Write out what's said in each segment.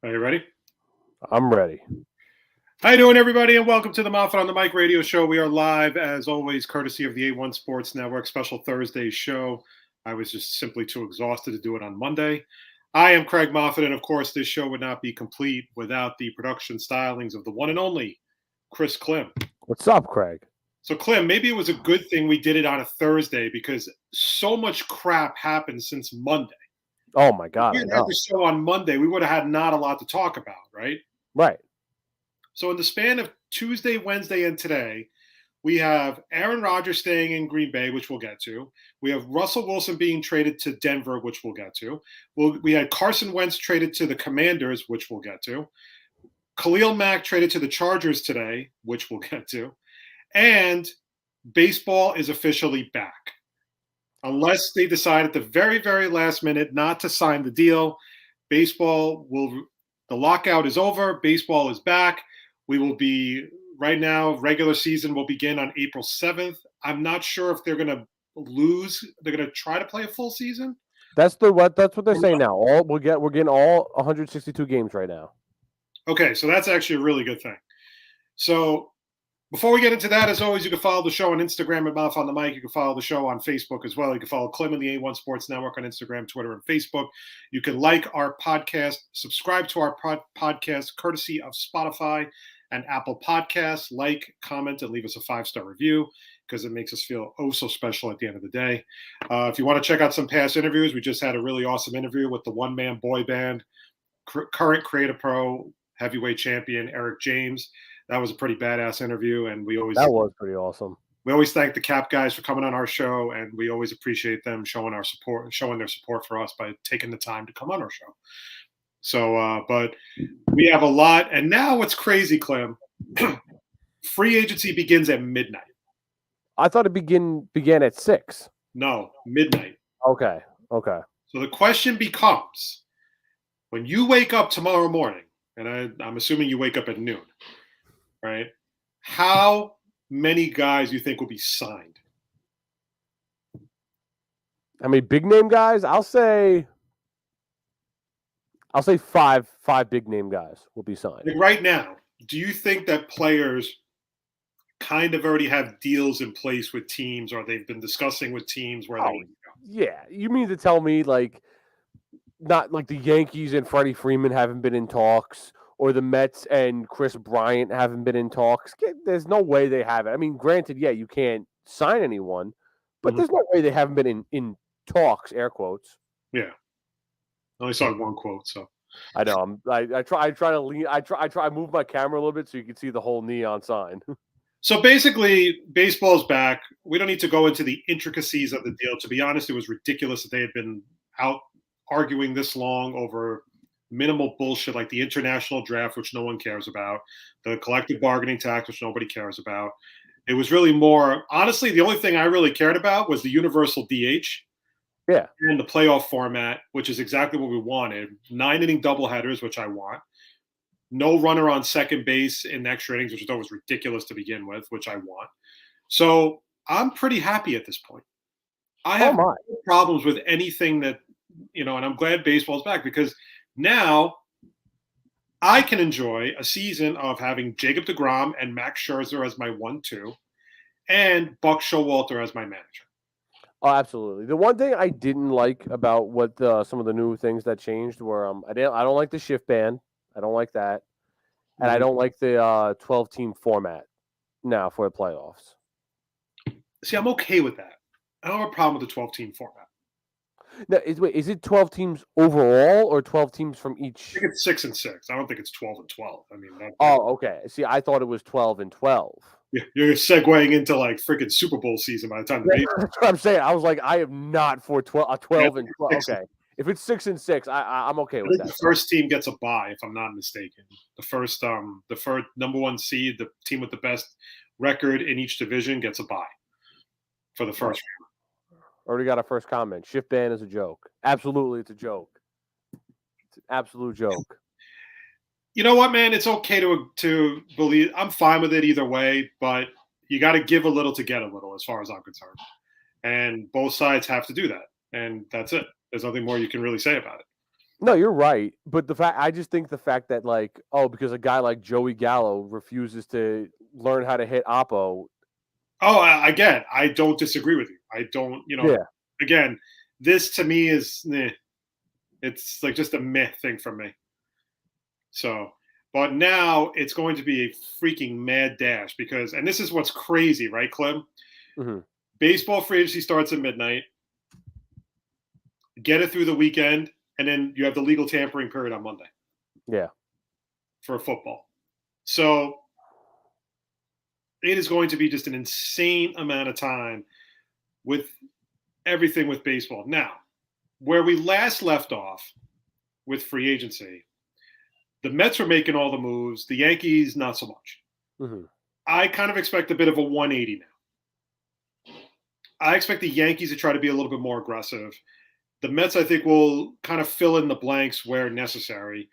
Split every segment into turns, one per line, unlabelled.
Are you ready?
I'm ready.
How you doing, everybody, and welcome to the Moffett on the Mic radio show. We are live, as always, courtesy of the A1 Sports Network special Thursday show. I was just simply too exhausted to do it on Monday. I am Craig Moffett, and of course, this show would not be complete without the production stylings of the one and only Chris Klim.
What's up, Craig?
So, Klim, maybe it was a good thing we did it on a Thursday because so much crap happened since Monday.
Oh, my God.
If we had the show on Monday, we would have had not a lot to talk about, right?
Right.
So in the span of Tuesday, Wednesday, and today, we have Aaron Rodgers staying in Green Bay, which we'll get to. We have Russell Wilson being traded to Denver, which we'll get to. We had Carson Wentz traded to the Commanders, which we'll get to. Khalil Mack traded to the Chargers today, which we'll get to. And baseball is officially back. Unless they decide at the very, very last minute not to sign the deal, the lockout is over. Baseball is back. We will be right now. Regular season will begin on April 7th. I'm not sure if they're going to lose. They're going to try to play a full season.
That's what they're saying now. We're getting all 162 games right now.
Okay, so that's actually a really good thing. So before we get into that, as always, you can follow the show on Instagram at Moff on the Mic. You can follow the show on Facebook as well. You can follow Klim and the A1 Sports Network on Instagram, Twitter, and Facebook. You can like our podcast, subscribe to our podcast, courtesy of Spotify and Apple Podcasts. Like, comment, and leave us a 5-star review because it makes us feel oh so special at the end of the day. If you want to check out some past interviews, we just had a really awesome interview with the one-man boy band, current Creative Pro heavyweight champion Eric James. That was a pretty badass interview, and
that was pretty awesome.
We always thank the Cap guys for coming on our show, and we always appreciate them showing their support for us by taking the time to come on our show. So, but we have a lot, and now what's crazy, Klim? Free agency begins at midnight.
I thought it began at 6.
No, midnight.
Okay.
So the question becomes, when you wake up tomorrow morning, and I'm assuming you wake up at noon, right? How many guys you think will be signed?
I mean, big name guys. I'll say 5 big name guys will be signed.
Like right now, do you think that players kind of already have deals in place with teams, or they've been discussing with teams where they?
Yeah, you mean to tell me not like the Yankees and Freddie Freeman haven't been in talks, or the Mets and Chris Bryant haven't been in talks? There's no way they haven't. I mean, granted, yeah, you can't sign anyone, but there's no way they haven't been in talks, air quotes.
Yeah. I only saw one quote, so.
I know. I try to lean. I move my camera a little bit so you can see the whole neon sign.
So basically, baseball's back. We don't need to go into the intricacies of the deal. To be honest, it was ridiculous that they had been out arguing this long over minimal bullshit like the international draft, which no one cares about, the collective bargaining tax, which nobody cares about. It was really more, honestly, the only thing I really cared about was the universal DH.
Yeah.
And the playoff format, which is exactly what we wanted. 9-inning doubleheaders, which I want. No runner on second base in extra innings, which I thought was ridiculous to begin with, which I want. So I'm pretty happy at this point. I have no problems with anything that, and I'm glad baseball's back because now I can enjoy a season of having Jacob deGrom and Max Scherzer as my 1-2 and Buck Showalter as my manager.
Oh, absolutely. The one thing I didn't like about what some of the new things that changed were I don't like the shift ban. I don't like that. And I don't like the 12-team format now for the playoffs.
See, I'm okay with that. I don't have a problem with the 12-team format.
Now, is it 12 teams overall or 12 teams from each?
I think it's 6 and 6. I don't think it's 12 and 12. I mean,
okay. See, I thought it was 12 and 12.
Yeah, you're segueing into like freaking Super Bowl season by the time.
That's what I'm saying. I was like, I am not for 12 and 12. Okay. If it's 6 and 6, I'm okay with that.
The first team gets a bye, if I'm not mistaken. The first number 1 seed, the team with the best record in each division gets a bye for the first round.
Already got a first comment. Shift ban is a joke. Absolutely, it's a joke. It's an absolute joke.
You know what, man? It's okay to believe. I'm fine with it either way, but you got to give a little to get a little, as far as I'm concerned. And both sides have to do that, and that's it. There's nothing more you can really say about it.
No, you're right. But I just think the fact that like, oh, because a guy like Joey Gallo refuses to learn how to hit Oppo.
Oh, again, I don't disagree with you. I don't,
Yeah.
again, this to me is, it's like just a meh thing for me. So, but now it's going to be a freaking mad dash because, and this is what's crazy, right, Klim?
Hmm.
Baseball free agency starts at midnight. Get it through the weekend, and then you have the legal tampering period on Monday
Yeah.
for football. So it is going to be just an insane amount of time with everything with baseball. Now, where we last left off with free agency, the Mets were making all the moves, the Yankees not so much.
Hmm.
I kind of expect a bit of a 180 now. I expect the Yankees to try to be a little bit more aggressive. The Mets, I think, will kind of fill in the blanks where necessary.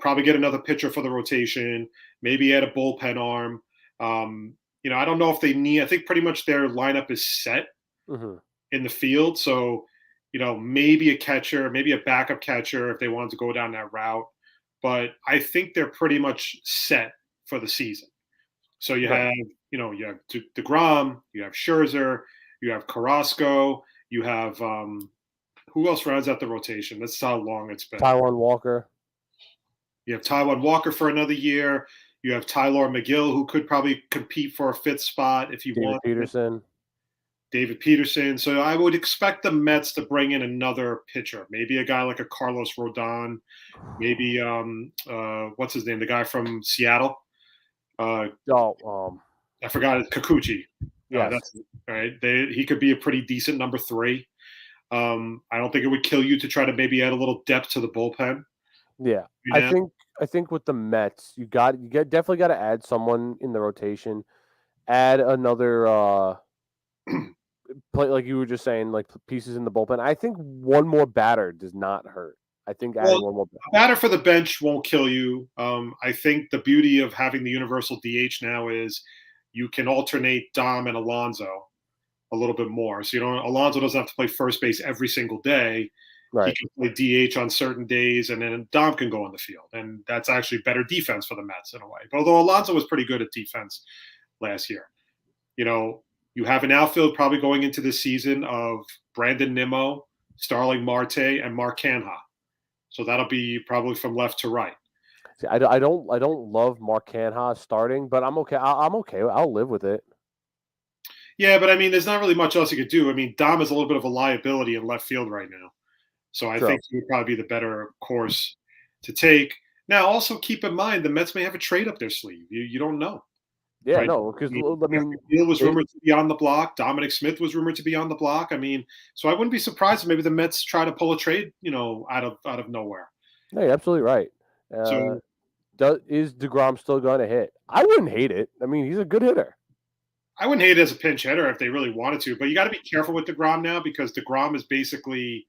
Probably get another pitcher for the rotation, maybe add a bullpen arm. I don't know if they need, I think pretty much their lineup is set
Hmm.
in the field. So, maybe a catcher, maybe a backup catcher if they wanted to go down that route. But I think they're pretty much set for the season. So
Right.
you have DeGrom, you have Scherzer, you have Carrasco, you have who else rounds out the rotation? That's how long it's been.
Taiwan Walker,
You have Taiwan Walker for another year. You have Tyler McGill, who could probably compete for a fifth spot if you
David
want.
Peterson.
David Peterson. So I would expect the Mets to bring in another pitcher, maybe a guy like a Carlos Rodon, maybe what's his name, the guy from Seattle. Uh,
Oh,
I forgot it, Kikuchi.
yes.
That's right. He could be a pretty decent number three. I don't think it would kill you to try to maybe add a little depth to the bullpen.
Yeah. I
Yeah.
think I think with the Mets, definitely got to add someone in the rotation. Add another play like you were just saying, like pieces in the bullpen. I think one more batter does not hurt. I think
Well,
adding one more.
a batter for the bench won't kill you. I think the beauty of having the universal DH now is you can alternate Dom and Alonso a little bit more. So Alonso doesn't have to play first base every single day. He
Right.
can play DH on certain days, and then Dom can go on the field, and that's actually better defense for the Mets in a way. Although Alonso was pretty good at defense last year, you know, you have an outfield probably going into this season of Brandon Nimmo, Starling Marte, and Mark Canha. So that'll be probably from left to right.
See, I don't love Mark Canha starting, but I'm okay. I'm okay. I'll live with it.
Yeah, but I mean, there's not really much else you could do. I mean, Dom is a little bit of a liability in left field right now. So I
True.
think he would probably be the better course to take. Now, also keep in mind the Mets may have a trade up their sleeve. You don't know,
Yeah.
right?
No,
I
because
mean,
I mean,
Deal was
they,
rumored to be on the block. Dominic Smith was rumored to be on the block. I mean, so I wouldn't be surprised if maybe the Mets try to pull a trade, out of nowhere.
no, you're absolutely right. Uh,
So
is Degrom still going to hit? I wouldn't hate it. I mean, he's a good hitter.
I wouldn't hate it as a pinch hitter if they really wanted to, but you got to be careful with Degrom now because Degrom is basically,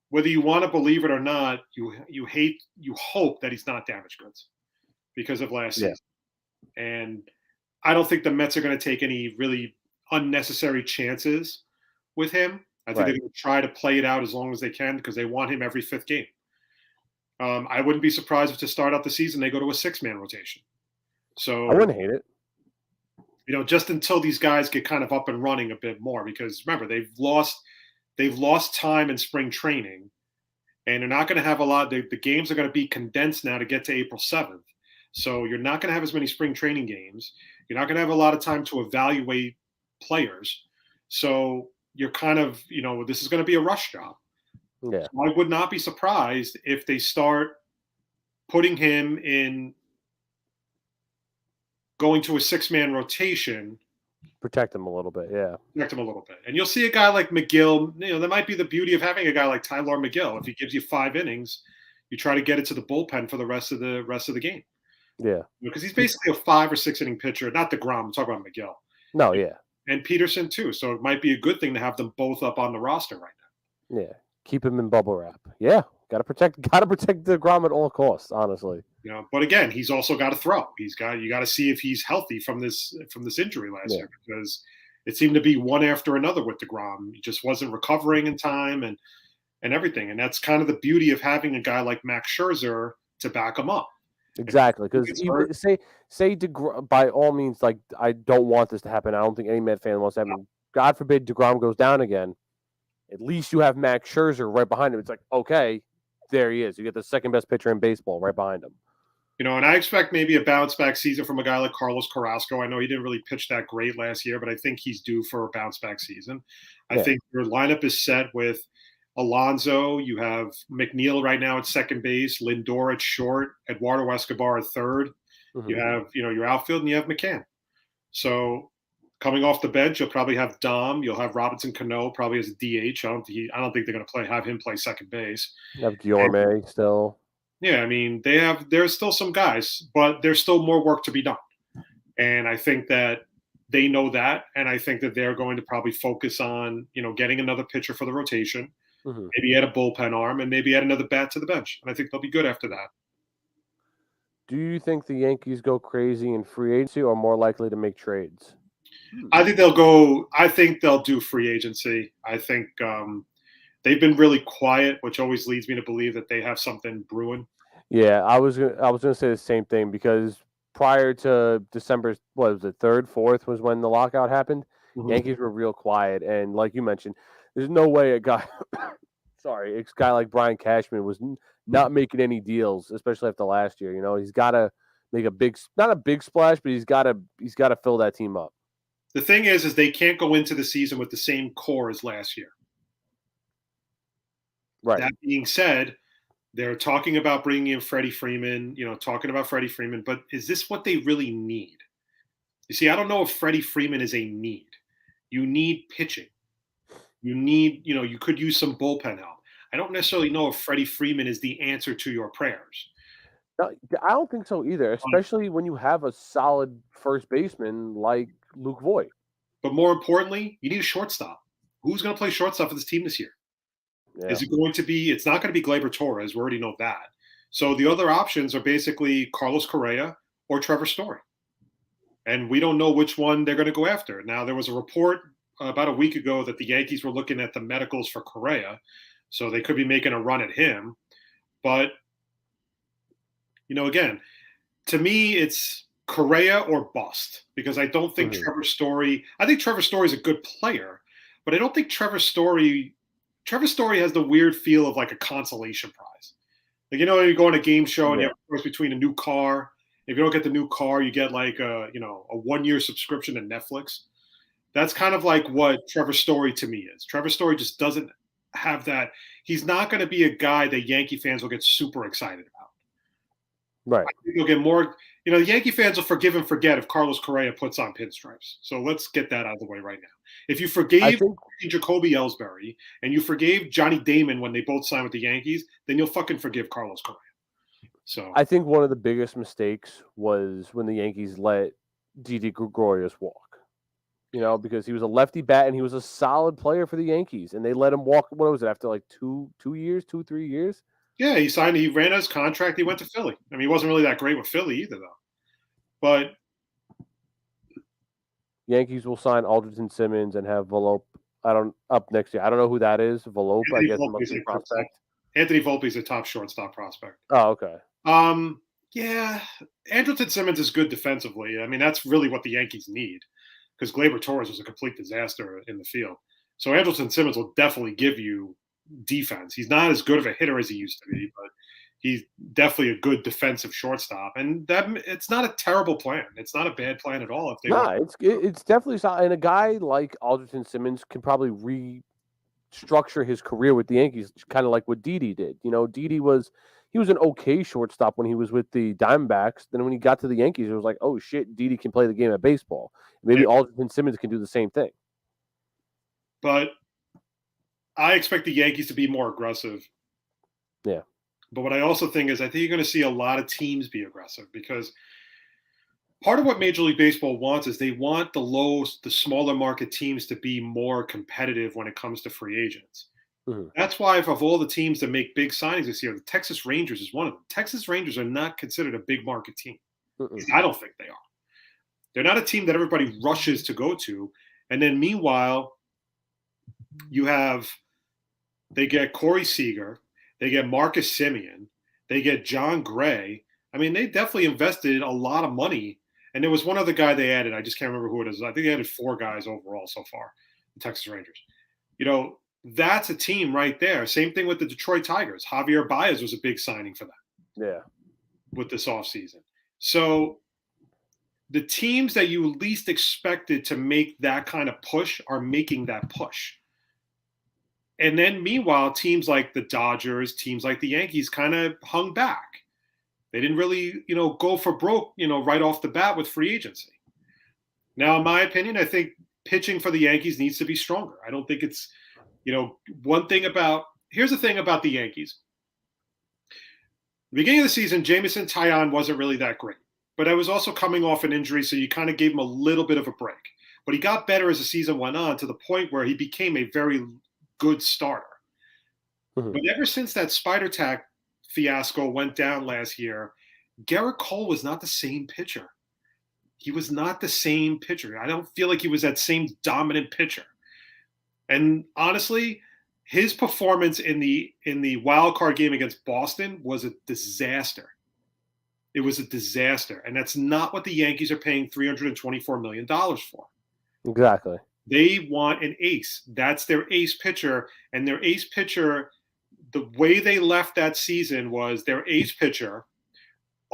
whether you want to believe it or not, you hope that he's not damaged goods because of last
Yeah.
season. And I don't think the Mets are going to take any really unnecessary chances with him. I think they're
Right.
going to try to play it out as long as they can because they want him every fifth game. I wouldn't be surprised if to start out the season they go to a six-man rotation.
I
So,
wouldn't hate it.
just until these guys get kind of up and running a bit more, because remember they've lost time in spring training, and they're not going to have a lot. The games are going to be condensed now to get to April 7th. So you're not going to have as many spring training games. You're not going to have a lot of time to evaluate players. So you're kind of, this is going to be a rush job.
Yeah.
So I would not be surprised if they start putting him in, going to a six-man rotation,
Protect him a little bit. Yeah.
protect him a little bit. And you'll see a guy like McGill, that might be the beauty of having a guy like Tyler McGill. If he gives you 5 innings, you try to get it to the bullpen for the rest of the game.
Yeah.
Because he's basically a 5 or 6 inning pitcher, not DeGrom. I'm talking about McGill.
No. Yeah.
And Peterson too. So it might be a good thing to have them both up on the roster right now.
Yeah. Keep him in bubble wrap. Yeah. Got to protect the Grom at all costs. Honestly.
But again, he's also got to throw. You got to see if he's healthy from this injury last year, because it seemed to be one after another with DeGrom. He just wasn't recovering in time, and and everything. And that's kind of the beauty of having a guy like Max Scherzer to back him up.
Exactly,
If he
because
gets
even
hurt,
say DeGrom, by all means, like I don't want this to happen. I don't think any Met fan wants to happen. God forbid DeGrom goes down again. At least you have Max Scherzer right behind him. It's like, okay, there he is. You get the second best pitcher in baseball right behind him.
and I expect maybe a bounce back season from a guy like Carlos Carrasco. I know he didn't really pitch that great last year, but I think he's due for a bounce back season. I
Yeah.
think your lineup is set with Alonso. You have McNeil right now at second base, Lindor at short, Eduardo Escobar at third.
Mhm.
You have, your outfield, and you have McCann. So coming off the bench, you'll probably have Dom. You'll have Robinson Cano probably as a DH. I don't think they're going to have him play second base.
You have Guillorme still.
Yeah, I mean, there's still some guys, but there's still more work to be done. And I think that they know that, and I think that they're going to probably focus on, getting another pitcher for the rotation,
Mhm.
maybe add a bullpen arm, and maybe add another bat to the bench. And I think they'll be good after that.
Do you think the Yankees go crazy in free agency or more likely to make trades?
I think they'll do free agency. I think they've been really quiet, which always leads me to believe that they have something brewing.
Yeah, I was gonna say the same thing because prior to December, what was it, 3rd, 4th was when the lockout happened.
Mhm.
Yankees were real quiet, and like you mentioned, there's no way a guy, a guy like Brian Cashman was not making any deals, especially after last year. He's got to make not a big splash, but he's got to fill that team up.
The thing is they can't go into the season with the same core as last year.
Right.
That being said, they're talking about bringing in Freddie Freeman, but is this what they really need? You see, I don't know if Freddie Freeman is a need. You need pitching. You need, you could use some bullpen help. I don't necessarily know if Freddie Freeman is the answer to your prayers.
No, I don't think so either, especially when you have a solid first baseman like Luke Voigt.
But more importantly, you need a shortstop. Who's going to play shortstop for this team this year?
Yeah.
Is it going to be? It's not going to be Gleyber Torres. We already know that. So the other options are basically Carlos Correa or Trevor Story. And we don't know which one they're going to go after. Now, there was a report about a week ago that the Yankees were looking at the medicals for Correa. So they could be making a run at him. But, again, to me, it's Correa or bust because I don't think Trevor Story – I think Trevor Story is a good player, but I don't think Trevor Story has the weird feel of like a consolation prize. Like, you go on a game show and you have a choice between a new car. If you don't get the new car, you get like a 1-year subscription to Netflix. That's kind of like what Trevor Story to me is. Trevor Story just doesn't have that. He's not going to be a guy that Yankee fans will get super excited about.
Right.
I think you'll get more. The Yankee fans will forgive and forget if Carlos Correa puts on pinstripes. So let's get that out of the way right now. If you forgave Jacoby Ellsbury and you forgave Johnny Damon when they both signed with the Yankees, then you'll fucking forgive Carlos Correa. So
I think one of the biggest mistakes was when the Yankees let Didi Gregorius walk. Because he was a lefty bat and he was a solid player for the Yankees, and they let him walk. What was it, after like 3 years?
Yeah, he ran his contract. He went to Philly. I mean, he wasn't really that great with Philly either, though. But
Yankees will sign Alderton Simmons and have Volpe up next year. I don't know who that is. Volpe, I guess, must be a prospect.
Anthony Volpe is a top shortstop prospect.
Oh, okay.
Yeah, Andrelton Simmons is good defensively. I mean, that's really what the Yankees need because Gleyber Torres was a complete disaster in the field. So Andrelton Simmons will definitely give you defense. He's not as good of a hitter as he used to be, but he's definitely a good defensive shortstop. And it's not a terrible plan. It's not a bad plan at all.
It's definitely solid. And a guy like Alderton Simmons can probably restructure his career with the Yankees, kind of like what Didi did. Didi was an okay shortstop when he was with the Diamondbacks. Then when he got to the Yankees, it was like, oh shit, Didi can play the game of baseball. Maybe Alderton Simmons can do the same thing.
But I expect the Yankees to be more aggressive.
Yeah.
But what I also think is I think you're going to see a lot of teams be aggressive because part of what Major League Baseball wants is they want the smaller market teams to be more competitive when it comes to free agents. Mm-hmm. That's why of all the teams that make big signings this year, the Texas Rangers is one of them. Texas Rangers are not considered a big market team. Mm-mm. I don't think they are. They're not a team that everybody rushes to go to. And then meanwhile, you have They get Corey Seager. They get Marcus Simeon. They get John Gray. I mean, they definitely invested a lot of money. And there was one other guy they added. I just can't remember who it is. I think they added 4 guys overall so far, the Texas Rangers. That's a team right there. Same thing with the Detroit Tigers. Javier Baez was a big signing for them.
Yeah.
With this offseason. So the teams that you least expected to make that kind of push are making that push. And then meanwhile, teams like the Dodgers, teams like the Yankees kind of hung back. They didn't really, go for broke, right off the bat with free agency. Now, in my opinion, I think pitching for the Yankees needs to be stronger. I don't think it's, here's the thing about the Yankees. The beginning of the season, Jameson Taillon wasn't really that great, but I was also coming off an injury, so you kind of gave him a little bit of a break. But he got better as the season went on to the point where he became a very good starter. Mm-hmm. But ever since that Spider Tack fiasco went down last year, Garrett Cole was not the same pitcher. He was not the same pitcher. I don't feel like he was that same dominant pitcher. And honestly, his performance in the wild card game against Boston was a disaster. It was a disaster. And that's not what the Yankees are paying $324 million for.
Exactly.
They want an ace. That's their ace pitcher. And their ace pitcher, the way they left that season was their ace pitcher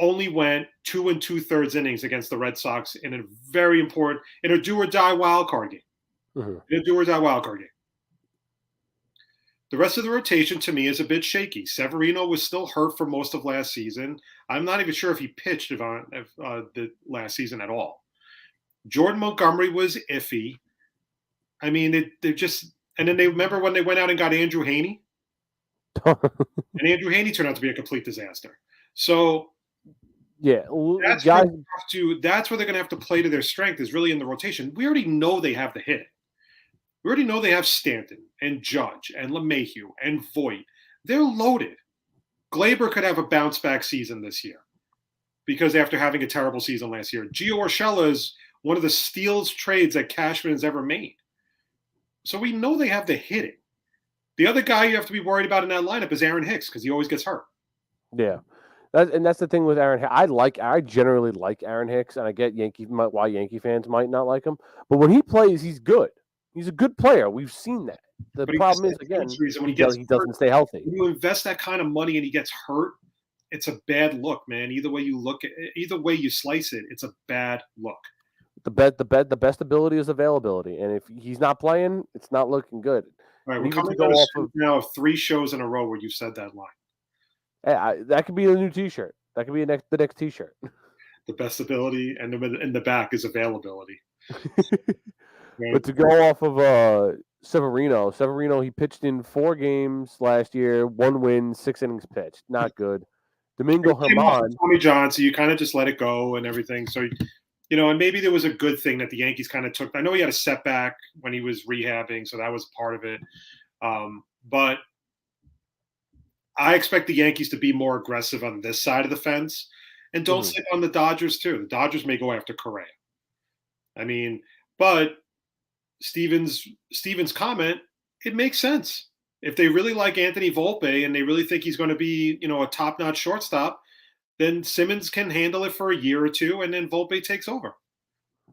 only went 2 2/3 innings against the Red Sox in a very important, in a do or die wild card game. Mm-hmm. In a do or die wild card game. The rest of the rotation, to me, is a bit shaky. Severino was still hurt for most of last season. I'm not even sure if he pitched the last season at all. Jordan Montgomery was iffy. I mean, they're just – and then they remember when they went out and got Andrew Haney? And Andrew Haney turned out to be a complete disaster. So
yeah,
that's where they're going to have to play to their strength is really in the rotation. We already know they have the hit. We already know they have Stanton and Judge and LeMahieu and Voit. They're loaded. Glaber could have a bounce-back season this year because after having a terrible season last year. Gio Urshela is one of the steals trades that Cashman has ever made. So we know they have the hitting. The other guy you have to be worried about in that lineup is Aaron Hicks because he always gets hurt.
Yeah. That's the thing with Aaron Hicks. I generally like Aaron Hicks, and I get why Yankee fans might not like him. But when he plays, he's good. He's a good player. We've seen that. The problem is, again, he doesn't stay healthy.
When you invest that kind of money and he gets hurt, it's a bad look, man. Either way you slice it, it's a bad look.
The best ability is availability, and if he's not playing, it's not looking good.
All right, we're coming off now of 3 shows in a row where you said that line.
Hey, that could be a new T-shirt. That could be the next T-shirt.
The best ability, and in the back is availability.
Right. But to go off of Severino, he pitched in 4 games last year, 1 win, 6 innings pitched. Not good. Domingo Germán.
Tommy John, so you kind of just let it go and everything. So, and maybe there was a good thing that the Yankees kind of took. I know he had a setback when he was rehabbing, so that was part of it. But I expect the Yankees to be more aggressive on this side of the fence. And don't sit on the Dodgers, too. The Dodgers may go after Correa. I mean, but Steven's comment, it makes sense. If they really like Anthony Volpe and they really think he's going to be, a top-notch shortstop, then Simmons can handle it for a year or 2, and then Volpe takes over.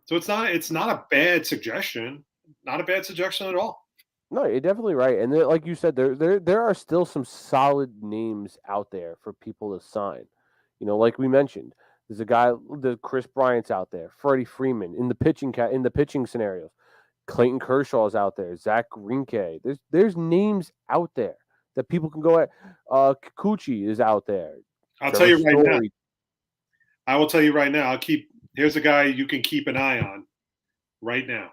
So it's not a bad suggestion. Not a bad suggestion at all.
No, you're definitely right. And like you said, there are still some solid names out there for people to sign. Like we mentioned, there's a guy, the Chris Bryant's out there, Freddie Freeman in the pitching scenarios. Clayton Kershaw's out there, Zach Greinke. There's names out there that people can go at. Kikuchi is out there.
I'll tell you right now. I will tell you right now. Here's a guy you can keep an eye on right now.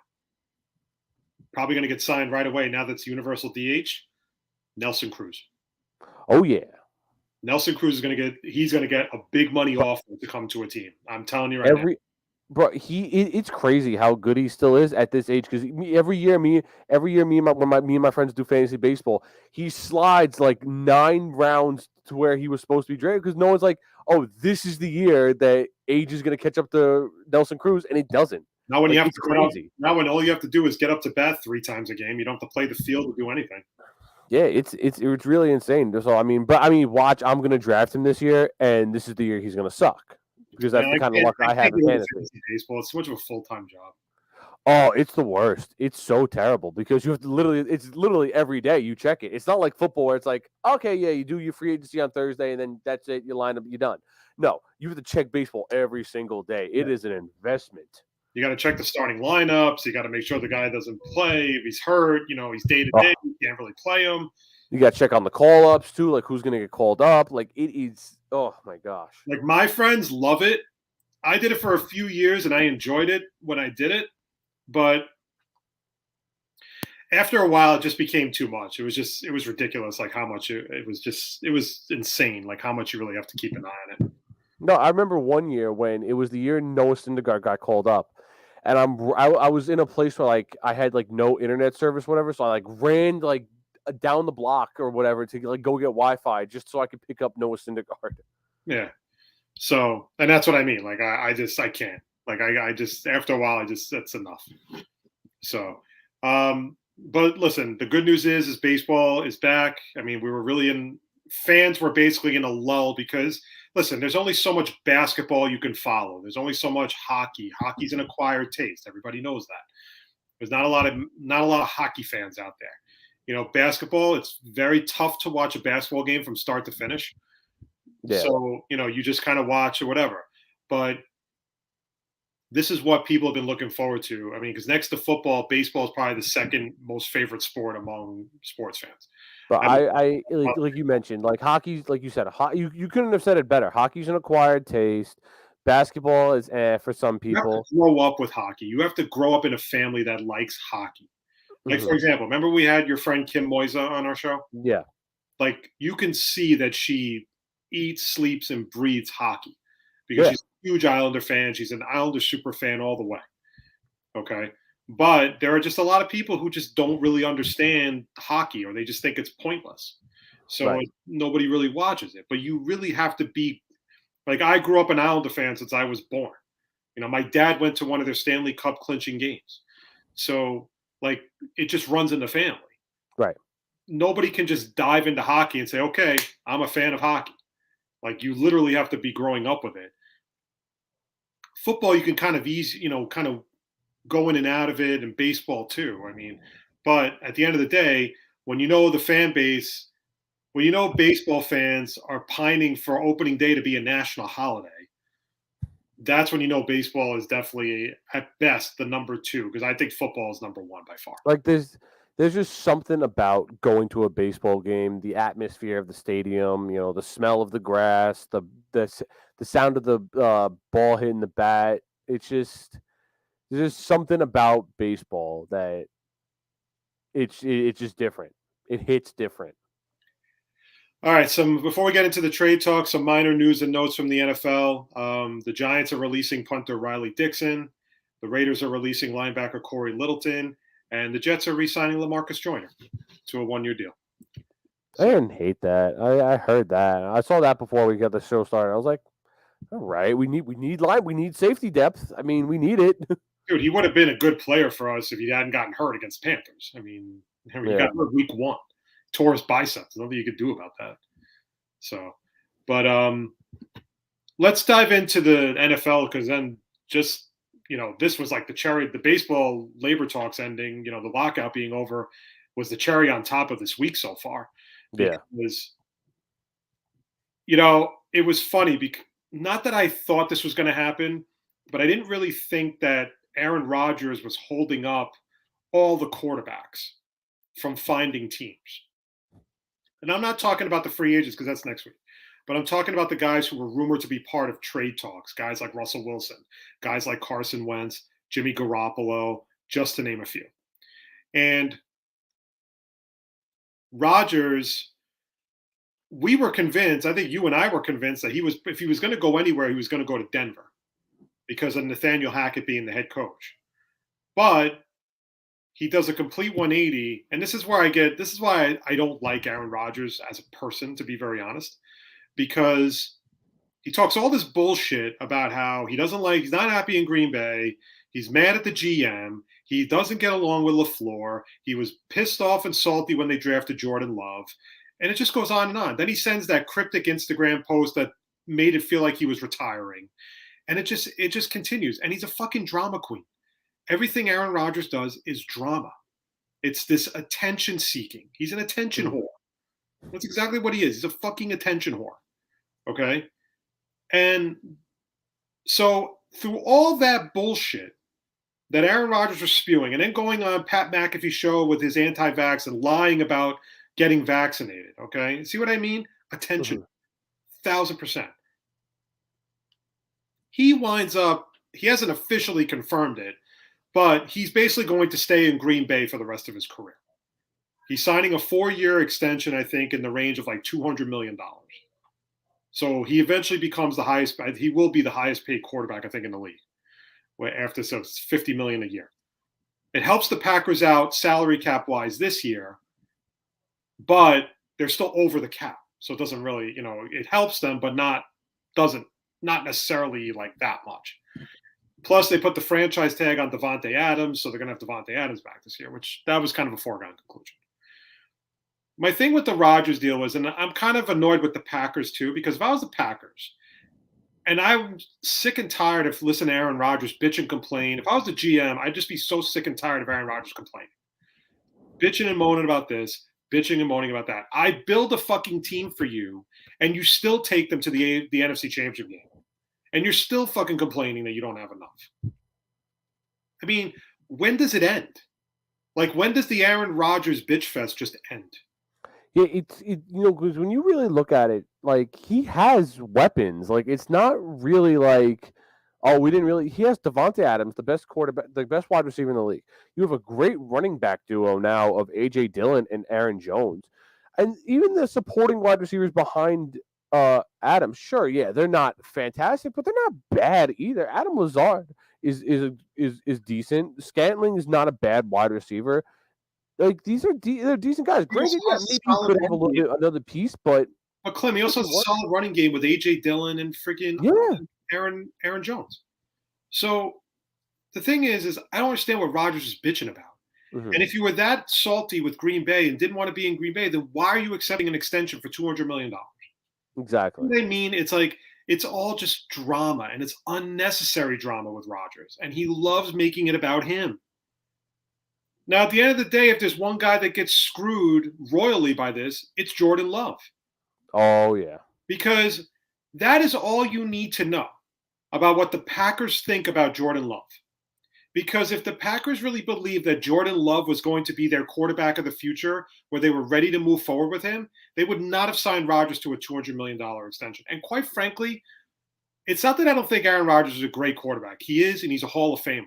Probably going to get signed right away now that's universal DH. Nelson Cruz.
Oh yeah.
Nelson Cruz is going to get a big money offer to come to a team. I'm telling you right now.
Bro, it's crazy how good he still is at this age because every year me and my friends do fantasy baseball, he slides like 9 rounds to where he was supposed to be drafted because no one's like, oh, this is the year that age is going to catch up to Nelson Cruz, and it doesn't.
Now when when all you have to do is get up to bat 3 times a game, you don't have to play the field or do anything.
Yeah, it's really insane. So watch. I'm gonna draft him this year, and this is the year he's gonna suck because
Man,
that's the kind of luck
I
I have
can't
in
get into
fantasy.
fantasy baseball. It's so much of a full-time job.
Oh, it's the worst. It's so terrible because you have to it's literally every day you check it. It's not like football where it's like, okay, yeah, you do your free agency on Thursday and then that's it. You line up, you're done. No, you have to check baseball every single day. It is an investment.
You got to check the starting lineups. You got to make sure the guy doesn't play. If he's hurt, he's day to day.
Oh,
You can't really play him.
you got to check on the call ups too, like who's going to get called up. Like it is. Oh my gosh.
Like my friends love it. I did it for a few years and I enjoyed it when I did it, but after a while, it just became too much. It was ridiculous. Like how much it was insane. Like how much you really have to keep an eye on it.
No, I remember one year when it was the year Noah Syndergaard got called up, and I was in a place where like I had like no internet service, whatever. So I like ran like down the block or whatever to like go get Wi-Fi just so I could pick up Noah Syndergaard.
Yeah. So, and that's what I mean. Like I can't. Like I just after a while, that's enough. So, but listen, the good news is baseball is back. I mean, we were really fans were basically in a lull because listen, there's only so much basketball you can follow. There's only so much hockey. Hockey's an acquired taste. Everybody knows that. There's not a lot of hockey fans out there. Basketball, it's very tough to watch a basketball game from start to finish.
Yeah.
So, you just kind of watch or whatever. But this is what people have been looking forward to. I mean, because next to football, baseball is probably the second most favorite sport among sports fans.
But I like you mentioned, like hockey's like you said, you couldn't have said it better. Hockey's an acquired taste. Basketball is for some
You have
people.
to grow up with hockey. You have to grow up in a family that likes hockey. Like, for
Mhm.
example, remember we had your friend Kim Moisa on our show?
Yeah.
Like, you can see that she eats, sleeps, and breathes hockey because
Yeah.
she's a huge Islander fan. She's an Islander super fan all the way. Okay. But there are just a lot of people who just don't really understand hockey or they just think it's pointless. So
Right.
nobody really watches it. But you really have to be like, I grew up an Islander fan since I was born. My dad went to one of their Stanley Cup clinching games. So, like, it just runs in the family.
Right.
Nobody can just dive into hockey and say, okay, I'm a fan of hockey. Like, you literally have to be growing up with it. Football, you can kind of kind of go in and out of it, and baseball too. I mean, but at the end of the day, when the fan base, when baseball fans are pining for opening day to be a national holiday, that's when baseball is definitely at best the number two because I think football is number one by far.
Like there's just something about going to a baseball game, the atmosphere of the stadium, the smell of the grass, the sound of the ball hitting the bat. It's just there's just something about baseball that it's just different. It hits different.
All right, before we get into the trade talk, some minor news and notes from the NFL. The Giants are releasing punter Riley Dixon. The Raiders are releasing linebacker Corey Littleton. And the Jets are re-signing LaMarcus Joyner to a one-year deal.
I didn't hate that. I heard that. I saw that before we got the show started. I was like, all right, we need safety depth. I mean, we need it.
Dude, he would have been a good player for us if he hadn't gotten hurt against Panthers. I mean, he got hurt week 1, tore his biceps. Nothing you could do about that. So, but let's dive into the NFL because then just this was like the baseball labor talks ending. The lockout being over was the cherry on top of this week so far. Because, it was funny because not that I thought this was going to happen, but I didn't really think that Aaron Rodgers was holding up all the quarterbacks from finding teams. And I'm not talking about the free agents because that's next week, but I'm talking about the guys who were rumored to be part of trade talks, guys like Russell Wilson, guys like Carson Wentz, Jimmy Garoppolo, just to name a few. And Rodgers, we were convinced, I think you and I were convinced that if he was going to go anywhere, he was going to go to Denver because of Nathaniel Hackett being the head coach. But he does a complete 180, and this is why I don't like Aaron Rodgers as a person, to be very honest, because he talks all this bullshit about how he's not happy in Green Bay, he's mad at the GM, He doesn't get along with LaFleur. He was pissed off and salty when they drafted Jordan Love. And it just goes on and on. Then he sends that cryptic Instagram post that made it feel like he was retiring. And it just continues. And he's a fucking drama queen. Everything Aaron Rodgers does is drama. It's this attention seeking. He's an attention whore. That's exactly what he is. He's a fucking attention whore. Okay? And so through all that bullshit that Aaron Rodgers was spewing, and then going on Pat McAfee's show with his anti-vax and lying about getting vaccinated, okay? See what I mean? Attention. 1,000%. He winds up, he hasn't officially confirmed it, but he's basically going to stay in Green Bay for the rest of his career. He's signing a 4-year extension, I think, in the range of like $200 million. So he eventually becomes he will be the highest paid quarterback, I think, in the league. After so it's $50 million a year. It helps the Packers out salary cap wise this year, but they're still over the cap. So it doesn't really, it helps them, but not necessarily like that much. Plus, they put the franchise tag on Davante Adams, so they're going to have Davante Adams back this year, which that was kind of a foregone conclusion. My thing with the Rodgers deal was, and I'm kind of annoyed with the Packers too, because if I was the Packers, and I'm sick and tired of listening to Aaron Rodgers bitch and complain. If I was the GM, I'd just be so sick and tired of Aaron Rodgers complaining. Bitching and moaning about this, bitching and moaning about that. I build a fucking team for you, and you still take them to the NFC Championship game. And you're still fucking complaining that you don't have enough. I mean, when does it end? Like, when does the Aaron Rodgers bitch fest just end?
Yeah, because when you really look at it, like, he has weapons. Like, it's not really like, oh, we didn't really. He has Davante Adams, the best quarterback, the best wide receiver in the league. You have a great running back duo now of A.J. Dillon and Aaron Jones, and even the supporting wide receivers behind Adams. Sure, yeah, they're not fantastic, but they're not bad either. Adam Lazard is decent. Scantling is not a bad wide receiver. Like, these are they're decent guys. Granted, yeah, maybe you could have a little bit another piece, but
Klim, he also has a solid running game with A.J. Dillon and freaking Aaron Jones. So the thing is I don't understand what Rodgers is bitching about. Mm-hmm. And if you were that salty with Green Bay and didn't want to be in Green Bay, then why are you accepting an extension for $200 million?
Exactly.
You know what I mean? It's like, it's all just drama, and it's unnecessary drama with Rodgers. And he loves making it about him. Now, at the end of the day, if there's one guy that gets screwed royally by this, it's Jordan Love.
Oh, yeah.
Because that is all you need to know about what the Packers think about Jordan Love. Because if the Packers really believed that Jordan Love was going to be their quarterback of the future, where they were ready to move forward with him, they would not have signed Rodgers to a $200 million extension. And quite frankly, it's not that I don't think Aaron Rodgers is a great quarterback. He is, and he's a Hall of Famer.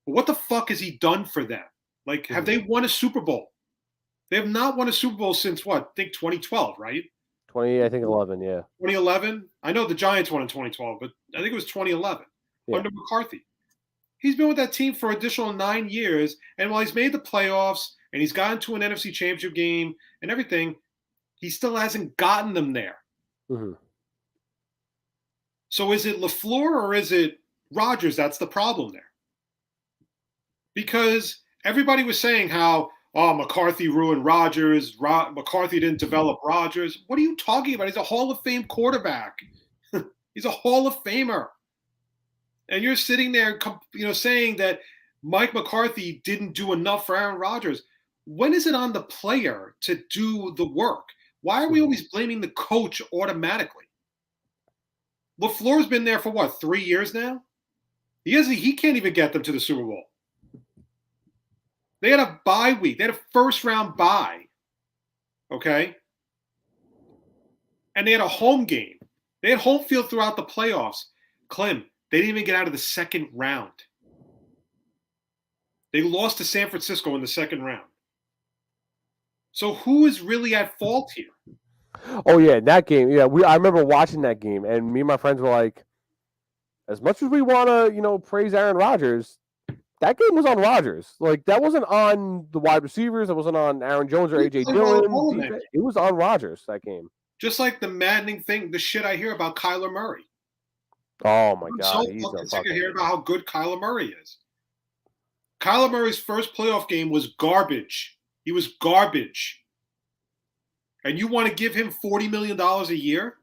But what the fuck has he done for them? Like, have they won a Super Bowl? They have not won a Super Bowl since what? I think 2012, right?
2011, yeah.
2011? I know the Giants won in 2012, but I think it was 2011 under McCarthy. He's been with that team for an additional 9 years, and while he's made the playoffs and he's gotten to an NFC Championship game and everything, he still hasn't gotten them there.
Mm-hmm.
So is it LaFleur or is it Rodgers that's the problem there? Because everybody was saying how, McCarthy ruined Rodgers. McCarthy didn't develop Rodgers. What are you talking about? He's a Hall of Fame quarterback. He's a Hall of Famer. And you're sitting there, saying that Mike McCarthy didn't do enough for Aaron Rodgers. When is it on the player to do the work? Why are we always blaming the coach automatically? LaFleur's been there for 3 years now? He can't even get them to the Super Bowl. They had a bye week. They had a first-round bye, okay? And they had a home game. They had home field throughout the playoffs. Klim, they didn't even get out of the second round. They lost to San Francisco in the second round. So who is really at fault here?
Oh, yeah, that game. Yeah, I remember watching that game, and me and my friends were like, as much as we want to, praise Aaron Rodgers, that game was on Rodgers. Like, that wasn't on the wide receivers. It wasn't on Aaron Jones or A.J. Dillon. It was on Rodgers, that game.
Just like the maddening thing, the shit I hear about Kyler Murray.
Oh, my God.
I'm so fucking sick of hearing about how good Kyler Murray is. Kyler Murray's first playoff game was garbage. He was garbage. And you want to give him $40 million a year?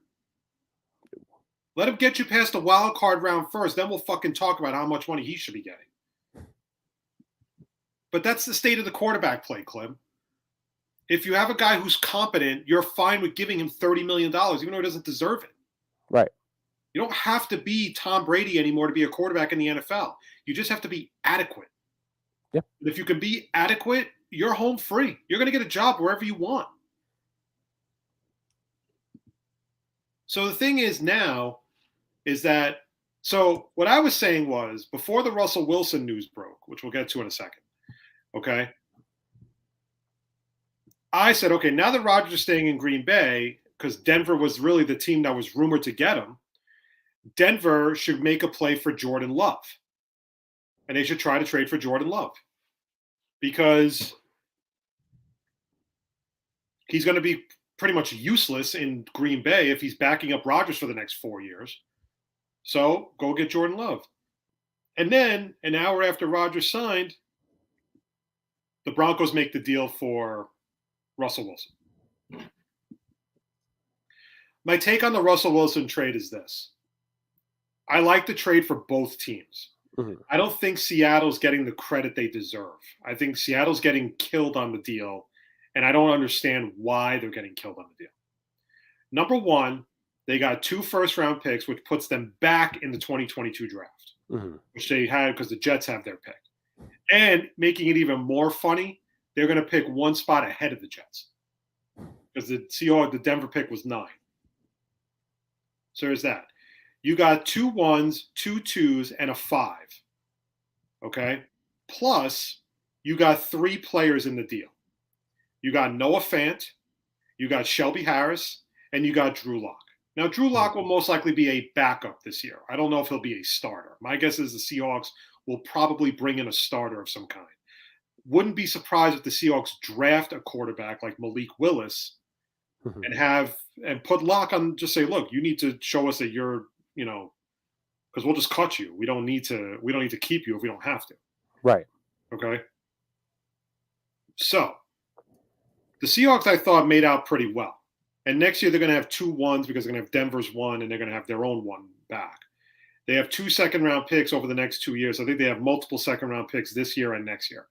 Let him get you past the wild card round first. Then we'll fucking talk about how much money he should be getting. But that's the state of the quarterback play, Klim. If you have a guy who's competent, you're fine with giving him $30 million, even though he doesn't deserve it.
Right.
You don't have to be Tom Brady anymore to be a quarterback in the NFL. You just have to be adequate.
Yeah.
And if you can be adequate, you're home free. You're going to get a job wherever you want. So the thing is now is that, so what I was saying was, before the Russell Wilson news broke, which we'll get to in a second, okay, I said, okay, now that Rodgers is staying in Green Bay, because Denver was really the team that was rumored to get him, Denver should make a play for Jordan Love. And they should try to trade for Jordan Love. Because he's going to be pretty much useless in Green Bay if he's backing up Rodgers for the next 4 years. So go get Jordan Love. And then an hour after Rodgers signed, the Broncos make the deal for Russell Wilson. My take on the Russell Wilson trade is this. I like the trade for both teams.
Mm-hmm.
I don't think Seattle's getting the credit they deserve. I think Seattle's getting killed on the deal, and I don't understand why they're getting killed on the deal. Number one, they got 2 first-round picks, which puts them back in the 2022 draft, which they had because the Jets have their pick. And making it even more funny, they're going to pick 1 spot ahead of the Jets because the Denver pick was 9. So there's that. You got 2 1s, 2 2s, and a 5. Okay? Plus, you got 3 players in the deal. You got Noah Fant, you got Shelby Harris, and you got Drew Lock. Now, Drew Lock will most likely be a backup this year. I don't know if he'll be a starter. My guess is the Seahawks will probably bring in a starter of some kind. Wouldn't be surprised if the Seahawks draft a quarterback like Malik Willis and put Lock on, just say, look, you need to show us that you're, because we'll just cut you. We don't need to keep you if we don't have to.
Right.
Okay. So the Seahawks, I thought, made out pretty well. And next year they're going to have 2 1s because they're going to have Denver's 1 and they're going to have their own 1 back. They have 2 second-round picks over the next 2 years. I think they have multiple second-round picks this year and next year.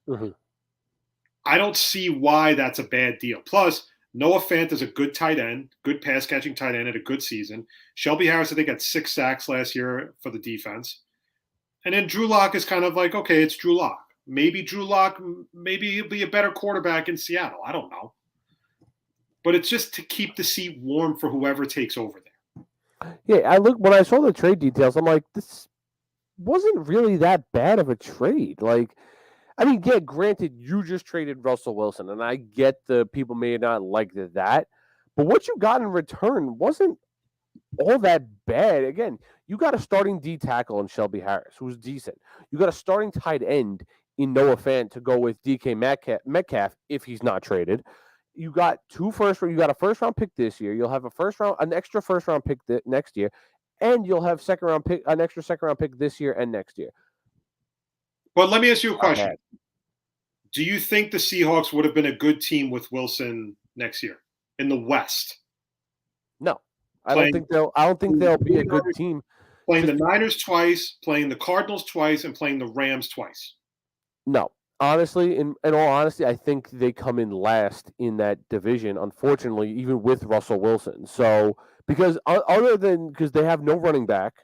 I don't see why that's a bad deal. Plus, Noah Fant is a good tight end, good pass-catching tight end, had a good season. Shelby Harris, I think, had 6 sacks last year for the defense. And then Drew Lock is kind of like, okay, it's Drew Lock. Maybe Drew Lock, maybe he'll be a better quarterback in Seattle. I don't know. But it's just to keep the seat warm for whoever takes over there.
Yeah, when I saw the trade details, I'm like, this wasn't really that bad of a trade. Like, I mean, yeah, granted, you just traded Russell Wilson, and I get the people may not like that, but what you got in return wasn't all that bad. Again, you got a starting D tackle in Shelby Harris, who's decent. You got a starting tight end in Noah Fant to go with DK Metcalf if he's not traded. You got you got a first round pick this year. You'll have an extra first round pick next year, and you'll have an extra second round pick this year and next year.
But let me ask you a question. Do you think the Seahawks would have been a good team with Wilson next year in the West?
No, I don't think they'll be a good team.
Playing the Niners twice, playing the Cardinals twice, and playing the Rams twice.
No. Honestly, in all honesty, I think they come in last in that division, unfortunately, even with Russell Wilson. So, because they have no running back,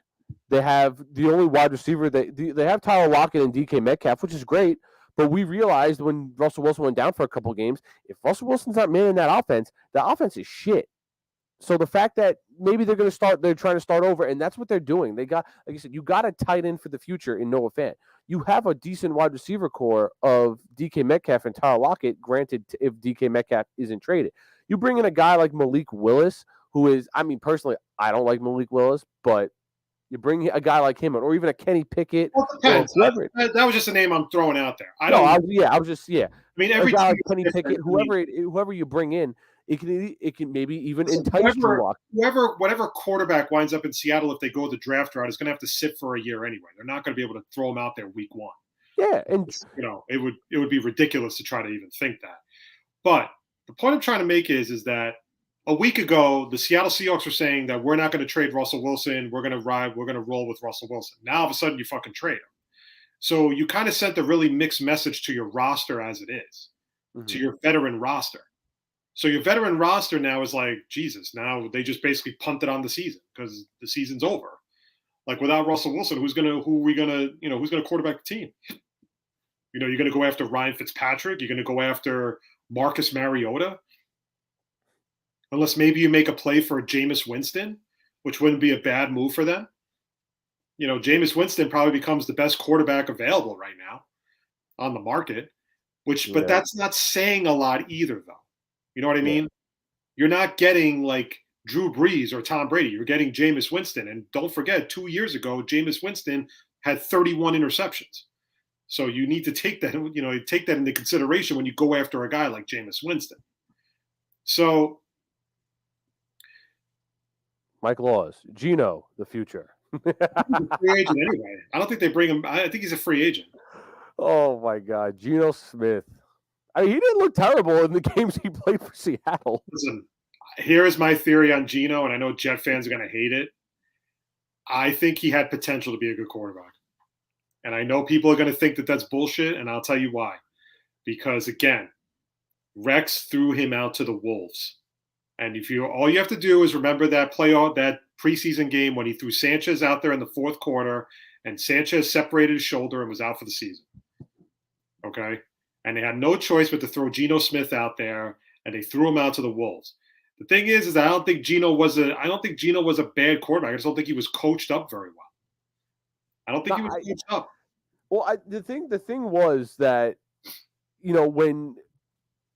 they have the only wide receiver. They have Tyler Lockett and DK Metcalf, which is great. But we realized when Russell Wilson went down for a couple of games, if Russell Wilson's not manning that offense, the offense is shit. So the fact that maybe they're trying to start over, and that's what they're doing. They got, like you said, you got a tight end for the future in Noah Fant. You have a decent wide receiver core of DK Metcalf and Tyler Lockett, granted, if DK Metcalf isn't traded. You bring in a guy like Malik Willis, who is, I mean, personally, I don't like Malik Willis, but you bring a guy like him, or even a Kenny Pickett.
Well, it depends. That was just a name I'm throwing out there. I mean, every
guy like Kenny Pickett, whoever you bring in, it can maybe even entice Drew Lock.
Whatever quarterback winds up in Seattle, if they go the draft route, is going to have to sit for a year anyway. They're not going to be able to throw him out there week 1.
Yeah, and
It would be ridiculous to try to even think that. But the point I'm trying to make is that a week ago, the Seattle Seahawks were saying that we're not going to trade Russell Wilson. We're going to roll with Russell Wilson. Now, all of a sudden, you fucking trade him. So you kind of sent a really mixed message to your roster as it is, to your veteran roster. So your veteran roster now is like, Jesus, now they just basically punted on the season because the season's over. Like without Russell Wilson, who's gonna quarterback the team? You're gonna go after Ryan Fitzpatrick. You're gonna go after Marcus Mariota, unless maybe you make a play for Jameis Winston, which wouldn't be a bad move for them. Jameis Winston probably becomes the best quarterback available right now on the market. But that's not saying a lot either, though. You know what I mean? You're not getting like Drew Brees or Tom Brady. You're getting Jameis Winston. And don't forget, 2 years ago, Jameis Winston had 31 interceptions. So you need to take that into consideration when you go after a guy like Jameis Winston. So
Mike Laws, Geno, the future.
Free agent anyway. I don't think they bring him. I think he's a free agent.
Oh my God, Geno Smith. I mean, he didn't look terrible in the games he played for Seattle.
Listen, here is my theory on Geno, and I know Jet fans are going to hate it. I think he had potential to be a good quarterback. And I know people are going to think that that's bullshit, and I'll tell you why. Because, again, Rex threw him out to the Wolves. And all you have to do is remember that preseason game when he threw Sanchez out there in the fourth quarter, and Sanchez separated his shoulder and was out for the season. Okay? And they had no choice but to throw Geno Smith out there, and they threw him out to the Wolves. The thing is that I don't think Geno was a bad quarterback. I just don't think he was coached up very well. I don't think he was coached up.
Well, the thing was that,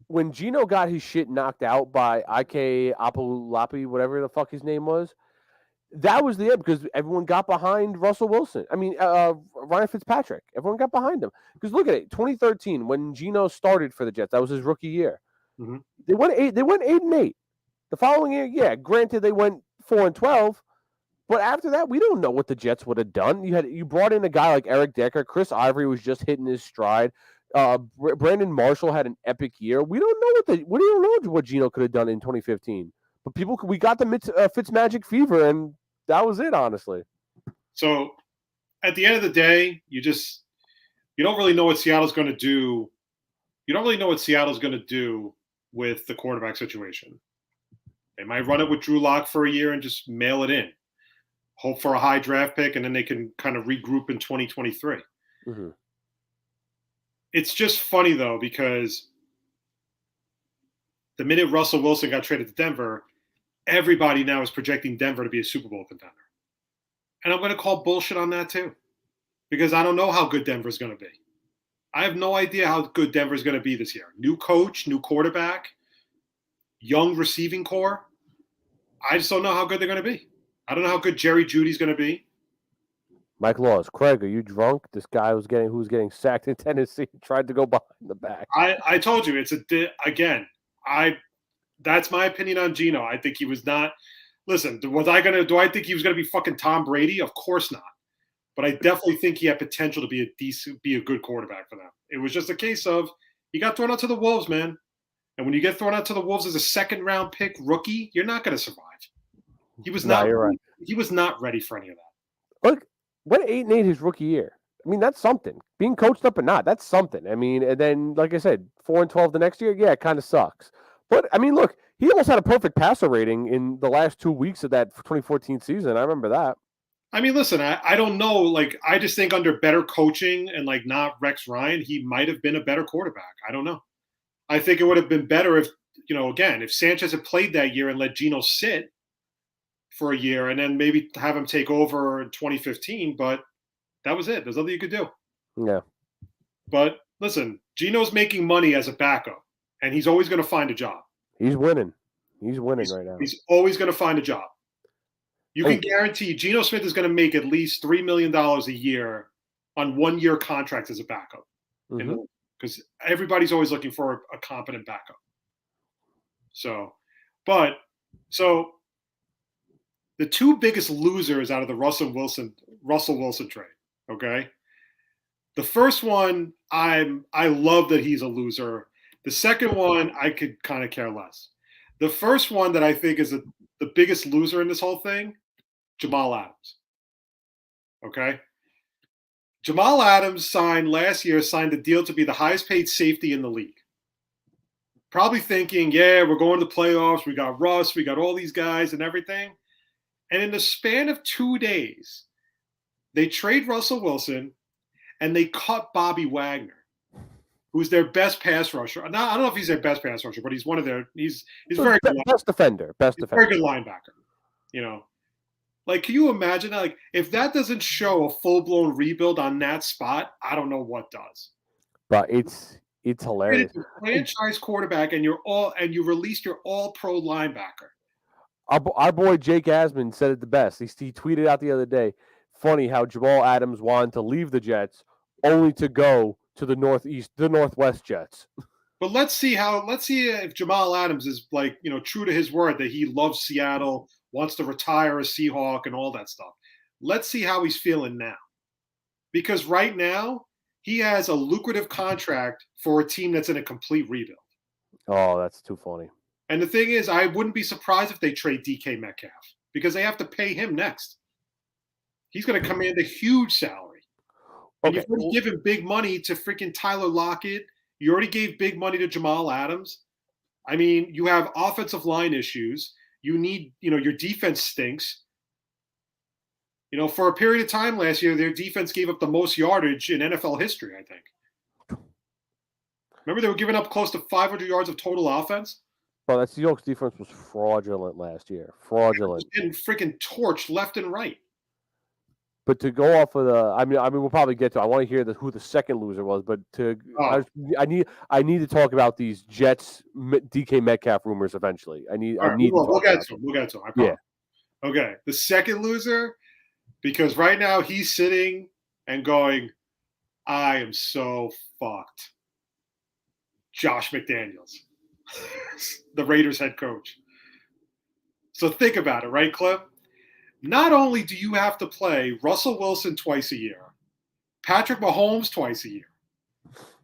when Geno got his shit knocked out by Ike Apolapi, whatever the fuck his name was, that was the end because everyone got behind Russell Wilson. I mean, Ryan Fitzpatrick. Everyone got behind him. Because look at it, 2013, when Geno started for the Jets, that was his rookie year.
Mm-hmm.
They went 8-8. The following year, granted they went 4-12, but after that, we don't know what the Jets would have done. You brought in a guy like Eric Decker. Chris Ivory was just hitting his stride. Brandon Marshall had an epic year. We don't know what Geno could have done in 2015. But we got the Fitzmagic fever, and that was it, honestly.
So, at the end of the day, you don't really know what Seattle's going to do. You don't really know what Seattle's going to do with the quarterback situation. They might run it with Drew Lock for a year and just mail it in. Hope for a high draft pick, and then they can kind of regroup in 2023.
Mm-hmm.
It's just funny, though, because the minute Russell Wilson got traded to Denver, everybody now is projecting Denver to be a Super Bowl contender. And I'm going to call bullshit on that, too, because I don't know how good Denver's going to be. I have no idea how good Denver's going to be this year. New coach, new quarterback, young receiving core. I just don't know how good they're going to be. I don't know how good Jerry Jeudy's going to be.
Mike Laws, Craig, are you drunk? This guy who was getting sacked in Tennessee tried to go behind the back.
I told you that's my opinion on Geno. I think he was not. Listen, do I think he was going to be fucking Tom Brady? Of course not. But I definitely think he had potential to be a good quarterback for them. It was just a case of he got thrown out to the Wolves, man. And when you get thrown out to the Wolves as a second-round pick rookie, you're not going to survive. He was not.
You're right.
He was not ready for any of that.
Look, went 8-8 his rookie year. I mean, that's something. Being coached up or not, that's something. I mean, and then, like I said, 4-12 the next year, it kind of sucks. But, I mean, look, he almost had a perfect passer rating in the last 2 weeks of that 2014 season. I remember that.
I mean, listen, I don't know. Like, I just think under better coaching and, like, not Rex Ryan, he might have been a better quarterback. I don't know. I think it would have been better if, if Sanchez had played that year and let Geno sit for a year and then maybe have him take over in 2015. But that was it. There's nothing you could do.
Yeah.
But, listen, Geno's making money as a backup, and he's always going to find a job.
He's winning. He's winning right now.
He's always going to find a job. You can guarantee Geno Smith is going to make at least $3 million a year on 1-year contracts as a backup. Because everybody's always looking for a competent backup. So the two biggest losers out of the Russell Wilson trade, okay? The first one, I love that he's a loser. The second one, I could kind of care less. The first one that I think is the biggest loser in this whole thing, Jamal Adams. Okay, Jamal Adams signed a deal to be the highest paid safety in the league. Probably thinking, yeah, we're going to the playoffs. We got Russ, we got all these guys and everything. And in the span of 2 days, they trade Russell Wilson and they cut Bobby Wagner, who's their best pass rusher. Now, I don't know if he's their best pass rusher, but he's one of their he's very good.
Best defender.
Very good linebacker. You know, like, can you imagine that? Like, if that doesn't show a full blown rebuild on that spot, I don't know what does.
But it's hilarious.
It's a franchise quarterback, and you released your all pro linebacker.
Our boy Jake Asman said it the best. He tweeted out the other day. Funny how Jamal Adams wanted to leave the Jets, only to go to the Northwest Jets.
But let's see if Jamal Adams is true to his word that he loves Seattle, wants to retire a Seahawk, and all that stuff. Let's see how he's feeling now, because right now he has a lucrative contract for a team that's in a complete rebuild.
Oh, that's too funny.
And the thing is, I wouldn't be surprised if they trade DK Metcalf, because they have to pay him next. He's going to command a huge salary. And you've already given big money to freaking Tyler Lockett. You already gave big money to Jamal Adams. I mean, you have offensive line issues. You need, your defense stinks. For a period of time last year, their defense gave up the most yardage in NFL history, I think. Remember, they were giving up close to 500 yards of total offense?
Well, that Seahawks defense was fraudulent last year. Fraudulent.
And freaking torched left and right.
But to go off of I mean, we'll probably get to. I want to hear who the second loser was. But I need to talk about these Jets DK Metcalf rumors eventually. We'll
get to him. I promise. Yeah. Okay. The second loser, because right now he's sitting and going, I am so fucked. Josh McDaniels, the Raiders head coach. So think about it, right, Klim? Not only do you have to play Russell Wilson twice a year, Patrick Mahomes twice a year,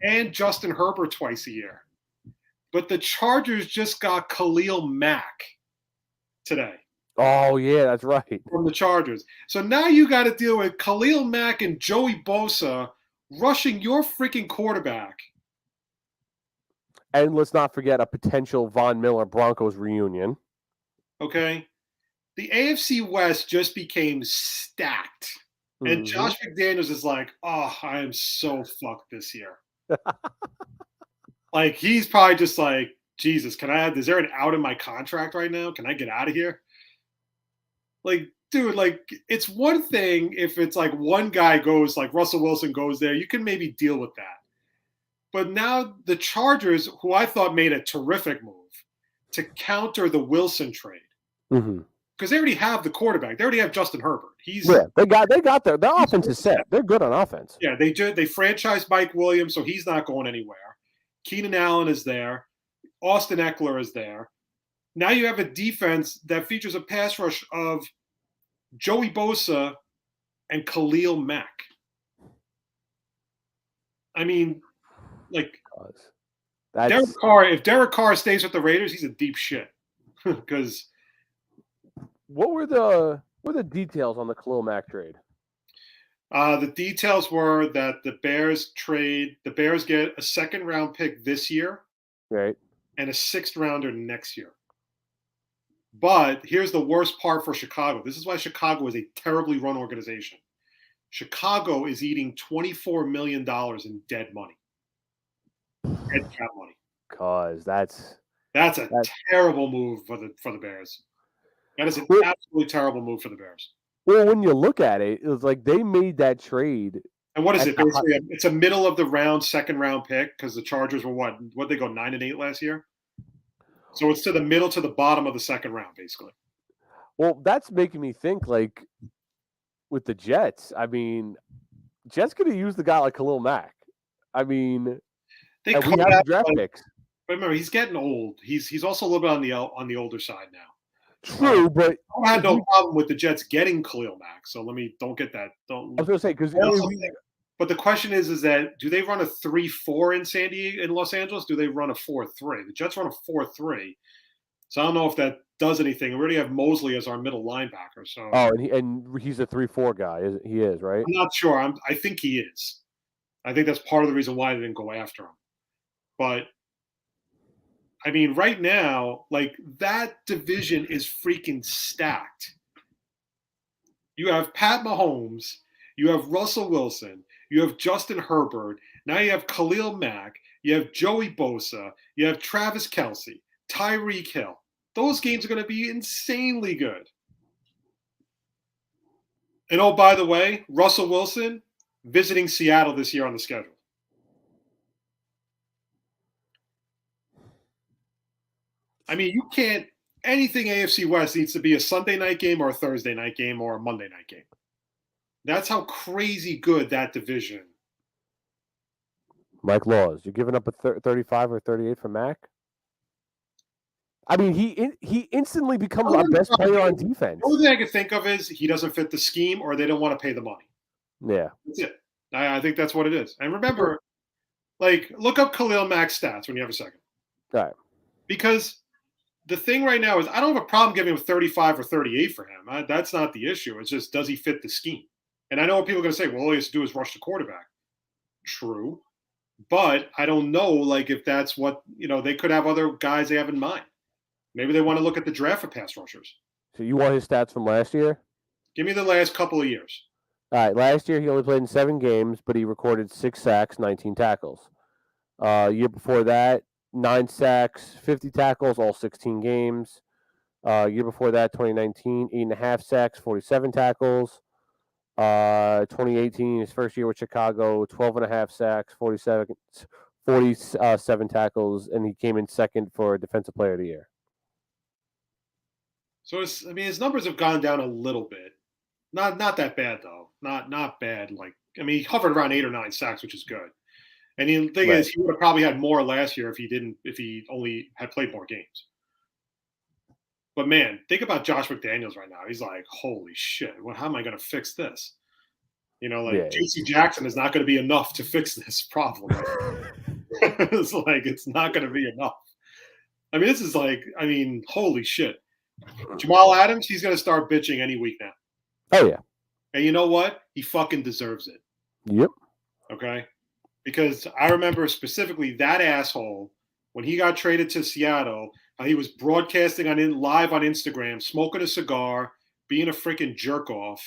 and Justin Herbert twice a year, but the Chargers just got Khalil Mack today.
Oh, yeah, that's right.
From the Chargers. So now you got to deal with Khalil Mack and Joey Bosa rushing your freaking quarterback.
And let's not forget a potential Von Miller Broncos reunion.
Okay. The AFC West just became stacked. And Josh McDaniels is like, oh, I am so fucked this year. Like, he's probably just like, Jesus, is there an out in my contract right now? Can I get out of here? Like, dude, like, it's one thing if it's like one guy goes, like Russell Wilson goes there, you can maybe deal with that. But now the Chargers, who I thought made a terrific move to counter the Wilson trade. Because they already have the quarterback. They already have Justin Herbert.
They got their offense is set. They're good on offense.
Yeah, they franchised Mike Williams, so he's not going anywhere. Keenan Allen is there. Austin Eckler is there. Now you have a defense that features a pass rush of Joey Bosa and Khalil Mack. I mean, like, if Derek Carr stays with the Raiders, he's a deep shit. Because
what were the details on the Khalil Mack trade?
The details were that the Bears get a second round pick this year,
right,
and a sixth rounder next year. But here's the worst part for Chicago. This is why Chicago is a terribly run organization. Chicago is eating $24 million in dead money. Dead cap money.
Cause that's
a terrible move for the Bears. That is an absolutely terrible move for the Bears.
Well, when you look at it, it was like they made that trade.
And what is it? Basically, it's a middle of the round, second round pick because the Chargers were what they go 9-8 last year. So it's to the middle to the bottom of the second round, basically.
Well, that's making me think like with the Jets. I mean, Jets could have used the guy like Khalil Mack. I mean, we have the draft picks.
But remember, he's getting old. He's also a little bit on the older side now.
True, but
I had no problem with the Jets getting Khalil Mack. So don't get that.
I was going to say because
But the question is that do they run a 3-4 in San Diego, in Los Angeles? Do they run a 4-3? The Jets run a 4-3. So I don't know if that does anything. We already have Mosley as our middle linebacker. So
Oh, and he's a 3-4 guy. He is, right?
I'm not sure. I think he is. I think that's part of the reason why they didn't go after him. But I mean, right now, like that division is freaking stacked. You have Pat Mahomes, you have Russell Wilson, you have Justin Herbert, now you have Khalil Mack, you have Joey Bosa, you have Travis Kelce, Tyreek Hill. Those games are going to be insanely good. And oh, by the way, Russell Wilson visiting Seattle this year on the schedule. I mean, you can't. Anything AFC West needs to be a Sunday night game or a Thursday night game or a Monday night game. That's how crazy good that division.
Mike Laws, you're giving up a 35 or 38 for Mac? I mean, he instantly becomes our best player on defense.
The only thing I can think of is he doesn't fit the scheme or they don't want to pay the money.
Yeah.
That's it. I think that's what it is. And remember, like, look up Khalil Mack's stats when you have a second.
All right.
Because the thing right now is I don't have a problem giving him 35 or 38 for him. That's not the issue. It's just, does he fit the scheme? And I know what people are going to say, well, all he has to do is rush the quarterback. True. But I don't know, like, if that's what, they could have other guys they have in mind. Maybe they want to look at the draft for pass rushers.
So you want his stats from last year?
Give me the last couple of years.
All right. Last year, he only played in 7 games, but he recorded 6 sacks, 19 tackles. Year before that, 9 sacks, 50 tackles, all 16 games. Year before that, 2019, 8.5 sacks, 47 tackles. 2018, his first year with Chicago, 12.5 sacks, 47 tackles, and he came in second for Defensive Player of the Year.
So his numbers have gone down a little bit. Not that bad though. Not bad. Like, he hovered around 8 or 9 sacks, which is good. And the thing is, he would have probably had more last year if he only had played more games. But man, think about Josh McDaniels right now. He's like, holy shit, how am I going to fix this? J.C. Jackson is not going to be enough to fix this problem. It's not going to be enough. This is holy shit. Jamal Adams, he's going to start bitching any week now.
Oh, yeah.
And you know what? He fucking deserves it.
Yep.
Okay? Because I remember specifically that asshole, when he got traded to Seattle, he was broadcasting live on Instagram, smoking a cigar, being a freaking jerk-off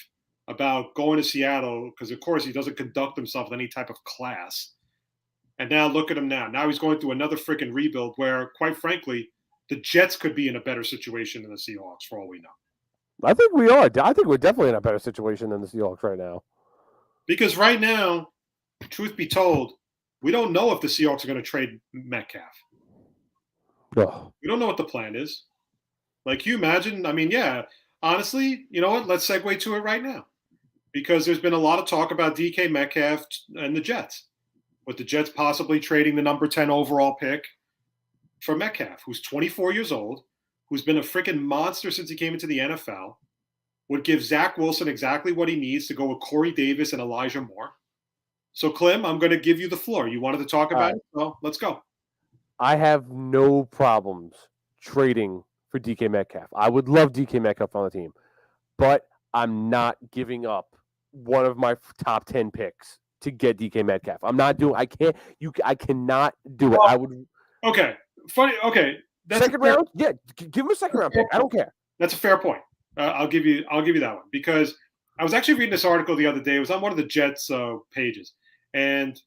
about going to Seattle because, of course, he doesn't conduct himself with any type of class. And now look at him now. Now he's going through another freaking rebuild where, quite frankly, the Jets could be in a better situation than the Seahawks, for all we know.
I think we are. I think we're definitely in a better situation than the Seahawks right now.
Because right now, truth be told, we don't know if the Seahawks are going to trade Metcalf.
Oh.
We don't know what the plan is. Like, you imagine? Yeah, honestly, you know what? Let's segue to it right now. Because there's been a lot of talk about DK Metcalf and the Jets. With the Jets possibly trading the number 10 overall pick for Metcalf, who's 24 years old, who's been a freaking monster since he came into the NFL, would give Zach Wilson exactly what he needs to go with Corey Davis and Elijah Moore. So, Klim, I'm going to give you the floor. You wanted to talk about it? Well, let's go.
I have no problems trading for DK Metcalf. I would love DK Metcalf on the team, but I'm not giving up one of my top 10 picks to get DK Metcalf. I'm not doing. I cannot do it. I would.
Okay. Funny. Okay.
That's second round. Yeah, give him a second round pick. I don't care.
That's a fair point. I'll give you that one because I was actually reading this article the other day. It was on one of the Jets pages, and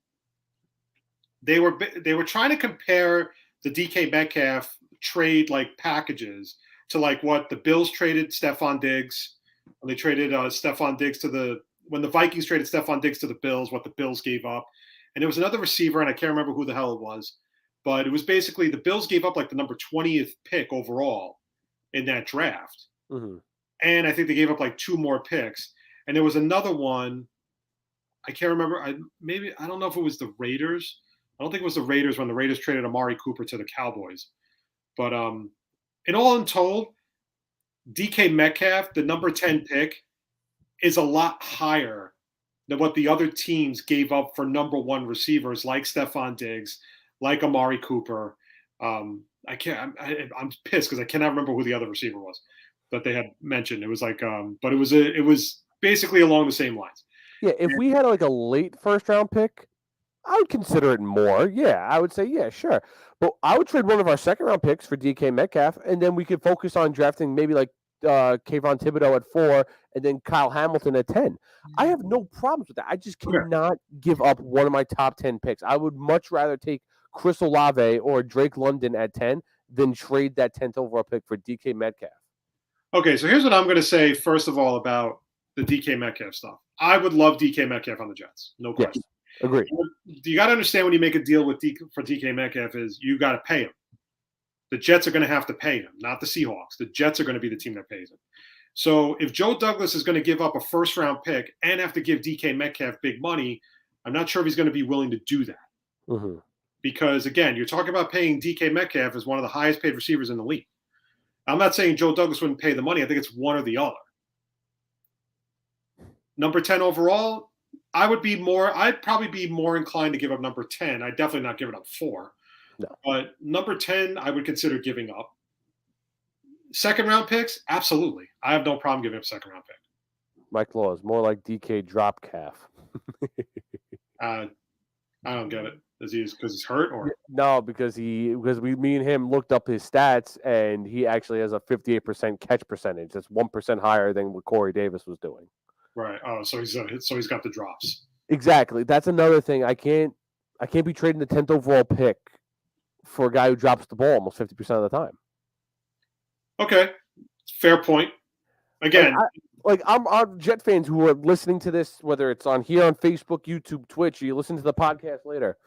they were trying to compare the DK Metcalf trade packages to what the Bills traded Stephon Diggs when they traded Stephon Diggs when the Vikings traded Stephon Diggs to the Bills, what the Bills gave up. And there was another receiver, and I can't remember who the hell it was, but it was basically the Bills gave up the number 20th pick overall in that draft.
Mm-hmm.
And I think they gave up 2 more picks. And there was another one, I can't remember. I don't know if it was the Raiders. I don't think it was the Raiders when the Raiders traded Amari Cooper to the Cowboys. But in all in told, DK Metcalf, the number 10 pick, is a lot higher than what the other teams gave up for number one receivers like Stephon Diggs, like Amari Cooper. I can't. I'm pissed because I cannot remember who the other receiver was that they had mentioned. It was like, but it was basically along the same lines.
Yeah, if we had like a late first round pick, I would consider it more. Yeah, I would say, yeah, sure. But I would trade one of our second round picks for DK Metcalf, and then we could focus on drafting maybe like Kayvon Thibodeau at 4 and then Kyle Hamilton at 10. I have no problems with that. I just cannot give up one of my top 10 picks. I would much rather take Chris Olave or Drake London at 10 than trade that 10th overall pick for DK Metcalf.
Okay, so here's what I'm going to say, first of all, about the DK Metcalf stuff. I would love DK Metcalf on the Jets. No question.
Yes, agreed.
You got to understand when you make a deal for DK Metcalf is you got to pay him. The Jets are going to have to pay him, not the Seahawks. The Jets are going to be the team that pays him. So if Joe Douglas is going to give up a first-round pick and have to give DK Metcalf big money, I'm not sure if he's going to be willing to do that.
Mm-hmm.
Because, again, you're talking about paying DK Metcalf as one of the highest-paid receivers in the league. I'm not saying Joe Douglas wouldn't pay the money. I think it's one or the other. Number 10 overall, I'd probably be more inclined to give up number 10. I'd definitely not give it up 4.
No.
But number 10, I would consider giving up. Second round picks, absolutely. I have no problem giving up second round pick.
Mike Law is more like DK drop calf.
I don't get it. Is he because he's hurt or
no? Because me and him looked up his stats and he actually has a 58% catch percentage. That's 1% higher than what Corey Davis was doing.
Right. Oh, so he's got the drops.
Exactly. That's another thing. I can't be trading the 10th overall pick for a guy who drops the ball almost 50% of the time.
Okay, fair point. Again,
I'm Jet fans who are listening to this, whether it's on here on Facebook, YouTube, Twitch, or you listen to the podcast later.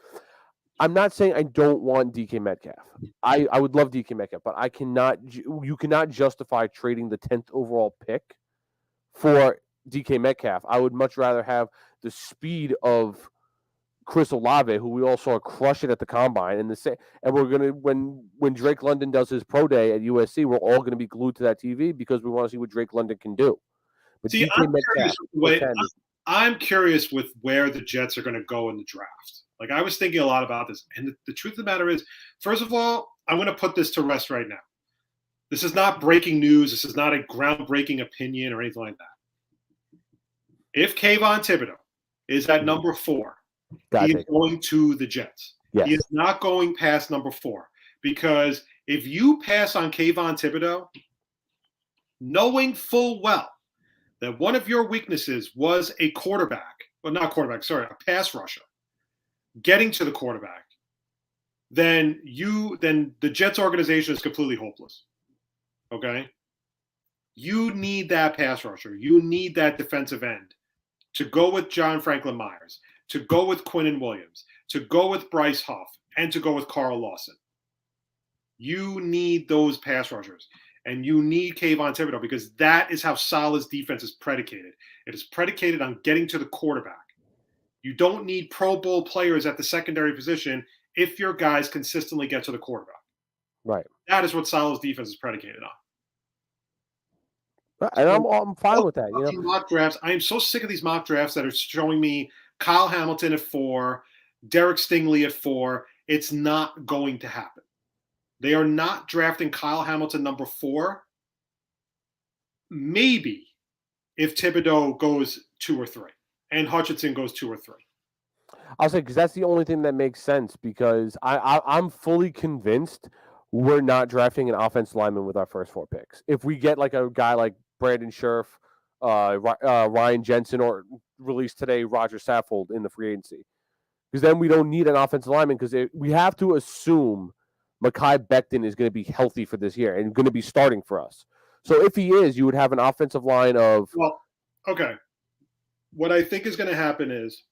I'm not saying I don't want DK Metcalf. I would love DK Metcalf, but you cannot justify trading the 10th overall pick for DK Metcalf. I would much rather have the speed of Chris Olave, who we all saw crush it at the combine, and we're gonna when Drake London does his pro day at USC, we're all gonna be glued to that TV because we want to see what Drake London can do. But
see, I'm curious with where the Jets are going to go in the draft. Like I was thinking a lot about this, and the truth of the matter is, first of all, I'm going to put this to rest right now. This is not breaking news. This is not a groundbreaking opinion or anything like that. If Kayvon Thibodeau is at number 4. He is going to the Jets.
Yes.
He is not going past number 4 because if you pass on Kayvon Thibodeau, knowing full well that one of your weaknesses was a pass rusher, getting to the quarterback, then the Jets organization is completely hopeless. Okay? You need that pass rusher. You need that defensive end to go with John Franklin Myers, to go with Quinnen Williams, to go with Bryce Huff, and to go with Carl Lawson. You need those pass rushers, and you need Kayvon Thibodeau because that is how Saleh's defense is predicated. It is predicated on getting to the quarterback. You don't need Pro Bowl players at the secondary position if your guys consistently get to the quarterback.
Right.
That is what Saleh's defense is predicated on.
And I'm fine with that.
Mock drafts. I am so sick of these mock drafts that are showing me Kyle Hamilton at 4, Derek Stingley at 4. It's not going to happen. They are not drafting Kyle Hamilton number 4. Maybe if Thibodeau goes 2 or 3 and Hutchinson goes 2 or 3.
I'll say because that's the only thing that makes sense because I'm fully convinced we're not drafting an offensive lineman with our first 4 picks. If we get like a guy like Brandon Scherf, Ryan Jensen, or released today Roger Saffold in the free agency, because then we don't need an offensive lineman because we have to assume Mekhi Becton is going to be healthy for this year and going to be starting for us. So if he is, you would have an offensive line of...
Well, okay. What I think is going to happen is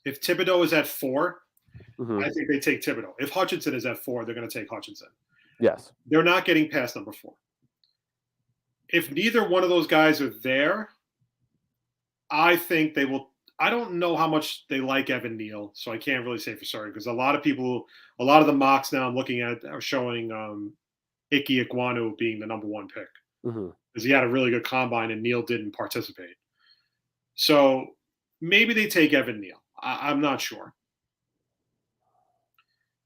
if Thibodeau is at 4, I think they take Thibodeau. If Hutchinson is at 4, they're going to take Hutchinson.
Yes.
They're not getting past number 4. If neither one of those guys are there, I think they will. I don't know how much they like Evan Neal, so I can't really say for certain because a lot of the mocks now I'm looking at are showing Ike Ekwonu being the number 1 pick because he had a really good combine and Neal didn't participate. So maybe they take Evan Neal. I'm not sure.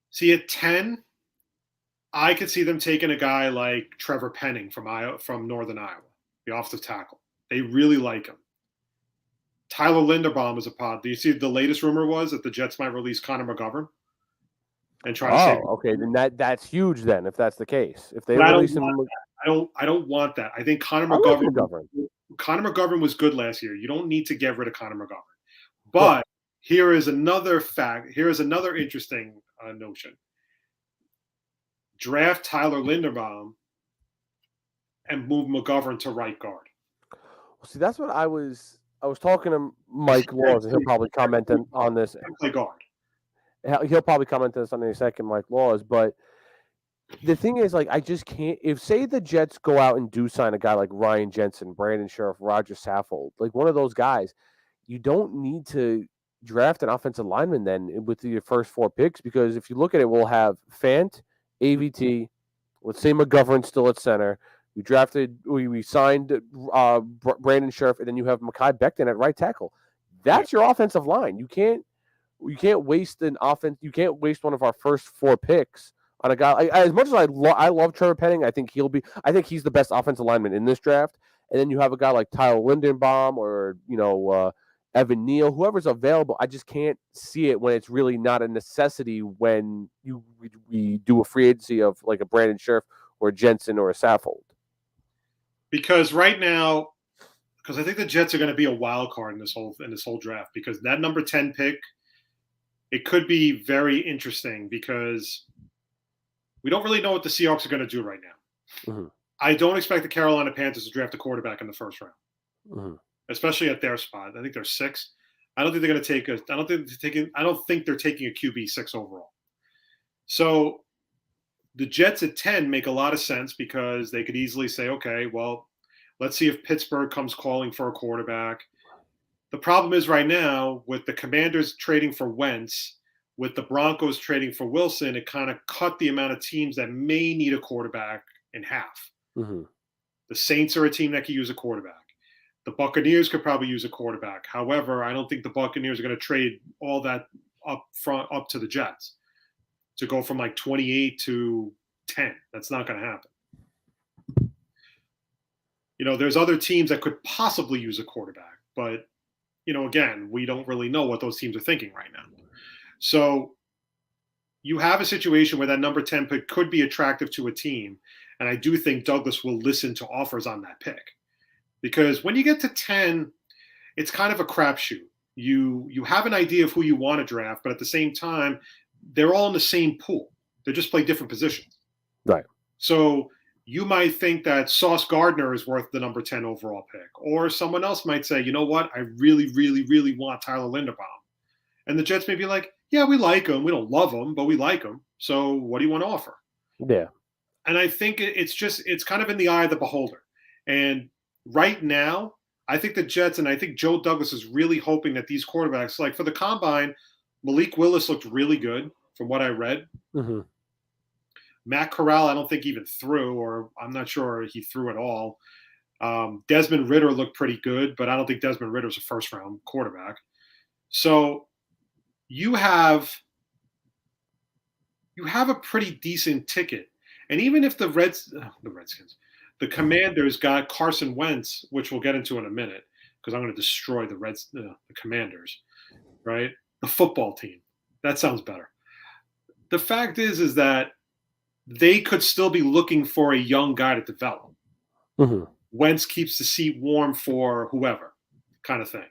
See, at 10, I could see them taking a guy like Trevor Penning from Northern Iowa, the offensive tackle. They really like him. Tyler Linderbaum is a pod. Do you see the latest rumor was that the Jets might release Connor McGovern and try to save him?
Okay, then that's huge. Then, if that's the case, if they
But
release him,
I don't want that. I think Connor
I like
McGovern.
McGovern.
Connor McGovern was good last year. You don't need to get rid of Connor McGovern. But here is another fact. Here is another interesting notion. Draft Tyler Linderbaum and move McGovern to right guard.
See, that's what I was talking to Mike Laws, and he'll probably comment on this.
Play guard.
He'll probably comment on this in a second, Mike Laws. But the thing is, like, I just can't. If, say, the Jets go out and do sign a guy like Ryan Jensen, Brandon Scherf, Roger Saffold, like one of those guys, you don't need to draft an offensive lineman then with your first 4 picks, because if you look at it, we'll have Fant, AVT, let's say McGovern still at center. We signed Brandon Scherf, and then you have Mekhi Becton at right tackle. That's your offensive line. You can't waste an offense. You can't waste one of our first 4 picks on a guy. As much as I love Trevor Penning, I think he's the best offensive lineman in this draft. And then you have a guy like Tyler Linderbaum or Evan Neal, whoever's available. I just can't see it when it's really not a necessity when we do a free agency of like a Brandon Scherf or a Jensen or a Saffold.
Because right now, because I think the Jets are going to be a wild card in this whole draft, because that number 10 pick, it could be very interesting because we don't really know what the Seahawks are going to do right now. Mm-hmm. I don't expect the Carolina Panthers to draft a quarterback in the first round, especially at their spot. I think they're 6. I don't think they're going to take I don't think they're taking a QB 6 overall. So the Jets at 10 make a lot of sense because they could easily say, okay, well, let's see if Pittsburgh comes calling for a quarterback. The problem is right now with the Commanders trading for Wentz, with the Broncos trading for Wilson, it kind of cut the amount of teams that may need a quarterback in half. Mm-hmm. The Saints are a team that could use a quarterback. The Buccaneers could probably use a quarterback. However, I don't think the Buccaneers are going to trade all that up to the Jets to go from like 28 to 10. That's not going to happen. There's other teams that could possibly use a quarterback, but again, we don't really know what those teams are thinking right now. So you have a situation where that number 10 pick could be attractive to a team. And I do think Douglas will listen to offers on that pick, because when you get to 10, it's kind of a crapshoot. You have an idea of who you want to draft, but at the same time, they're all in the same pool. They just play different positions.
Right.
So you might think that Sauce Gardner is worth the number 10 overall pick, or someone else might say, you know what, I really, really, really want Tyler Linderbaum. And the Jets may be like, yeah, we like him. We don't love him, but we like him. So what do you want to offer?
Yeah.
And I think it's kind of in the eye of the beholder. And right now, I think the Jets, and I think Joe Douglas is really hoping that these quarterbacks, like for the Combine, Malik Willis looked really good from what I read. Mm-hmm. Matt Corral, I don't think even threw, or I'm not sure he threw at all. Desmond Ridder looked pretty good, but I don't think Desmond Ridder's a first-round quarterback. So you have a pretty decent ticket. And even if the Commanders got Carson Wentz, which we'll get into in a minute, because I'm going to destroy the Commanders, right? The football team. That sounds better. The fact is that they could still be looking for a young guy to develop. Mm-hmm. Wentz keeps the seat warm for whoever, kind of thing.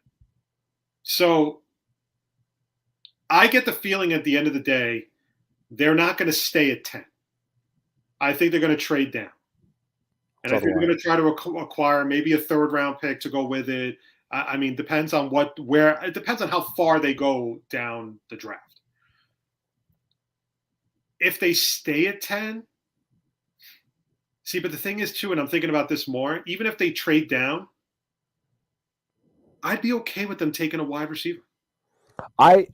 So I get the feeling at the end of the day, they're not going to stay at 10. I think they're going to trade down. And I think they're going to try to acquire maybe a 3rd-round pick to go with it. I mean, depends on it depends on how far they go down the draft. If they stay at 10, but the thing is too, and I'm thinking about this more, even if they trade down, I'd be okay with them taking a wide receiver.
I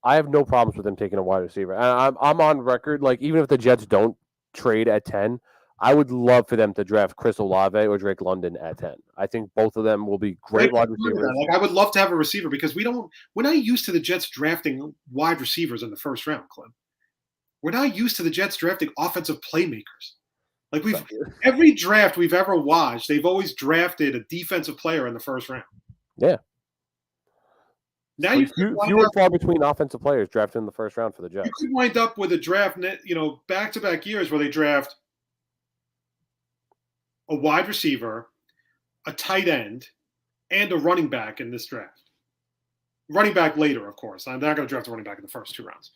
have no problems with them taking a wide receiver. And I'm on record, like, even if the Jets don't trade at 10, I would love for them to draft Chris Olave or Drake London at 10. I think both of them will be great wide receivers.
Like, I would love to have a receiver because we're not used to the Jets drafting wide receivers in the first round, Klim. We're not used to the Jets drafting offensive playmakers. Like every draft we've ever watched, they've always drafted a defensive player in the first round.
Yeah.
Now
you few and far between offensive players drafted in the first round for the Jets.
You could wind up with a draft, back-to-back years where they draft a wide receiver, a tight end, and a running back in this draft. Running back later, of course. I'm not going to draft a running back in the first 2 rounds.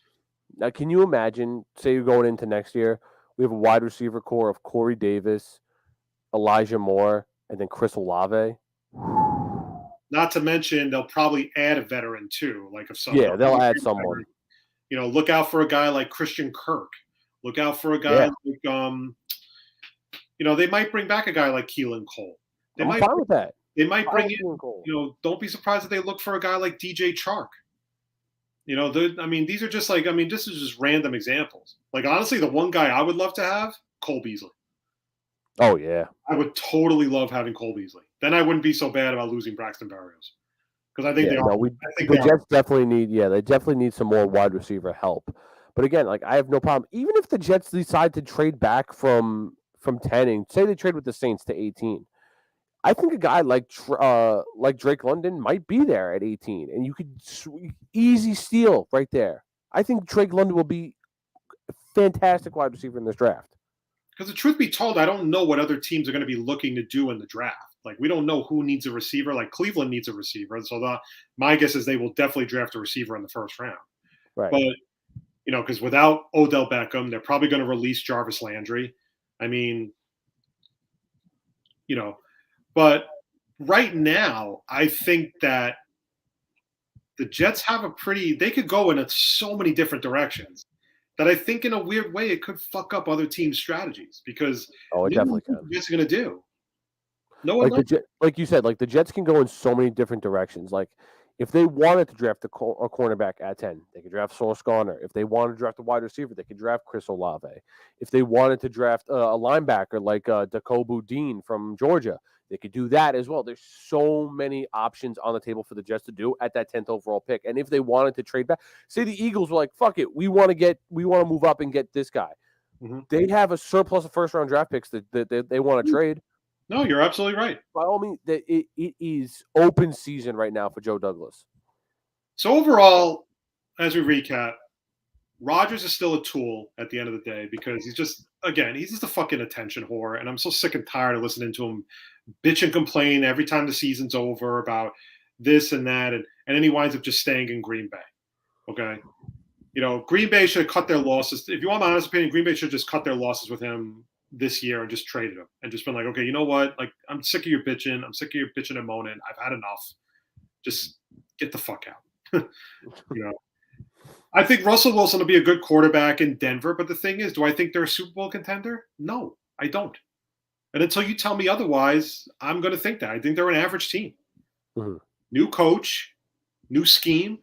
Now, can you imagine, say you're going into next year, we have a wide receiver core of Corey Davis, Elijah Moore, and then Chris Olave?
Not to mention, they'll probably add a veteran too. Like if
they'll add someone.
Look out for a guy like Christian Kirk. Look out for a guy like they might bring back a guy like Keelan Cole.
I'm fine with that.
They might bring in. Don't be surprised if they look for a guy like DJ Chark. These are just this is just random examples. Like honestly, the one guy I would love to have, Cole Beasley.
Oh yeah,
I would totally love having Cole Beasley. Then I wouldn't be so bad about losing Braxton Berrios because I think
the Jets definitely need some more wide receiver help. But again, like I have no problem. Even if the Jets decide to trade back from 10 and say they trade with the Saints to 18, I think a guy like Drake London might be there at 18, and you could easy steal right there. I think Drake London will be a fantastic wide receiver in this draft.
Because the truth be told, I don't know what other teams are going to be looking to do in the draft. Like, we don't know who needs a receiver. Like, Cleveland needs a receiver. And so my guess is they will definitely draft a receiver in the first round.
Right.
But, because without Odell Beckham, they're probably going to release Jarvis Landry. But right now, I think that the Jets have they could go in so many different directions. That I think in a weird way it could fuck up other teams' strategies because
it definitely can.
What the Jets are going to do? No one
like you said, like the Jets can go in so many different directions. Like if they wanted to draft a cornerback at 10, they could draft Sauce Gardner. If they wanted to draft a wide receiver, they could draft Chris Olave. If they wanted to draft a linebacker like Dakobu Dean from Georgia, they could do that as well. There's so many options on the table for the Jets to do at that 10th overall pick. And if they wanted to trade back, say the Eagles were like, fuck it, we want to move up and get this guy. Mm-hmm. They have a surplus of first-round draft picks that they want to trade.
No, you're absolutely right.
By all means, it is open season right now for Joe Douglas.
So overall, as we recap, Rodgers is still a tool at the end of the day because he's just a fucking attention whore. And I'm so sick and tired of listening to him bitch and complain every time the season's over about this and that. And then he winds up just staying in Green Bay. Okay. Green Bay should have cut their losses. If you want my honest opinion, Green Bay should have just cut their losses with him this year and just traded him and just been like, okay, you know what? Like, I'm sick of your bitching. I'm sick of your bitching and moaning. I've had enough. Just get the fuck out. I think Russell Wilson will be a good quarterback in Denver, but the thing is, do I think they're a Super Bowl contender? No, I don't. And until you tell me otherwise, I'm going to think that. I think they're an average team.
Mm-hmm.
New coach, new scheme.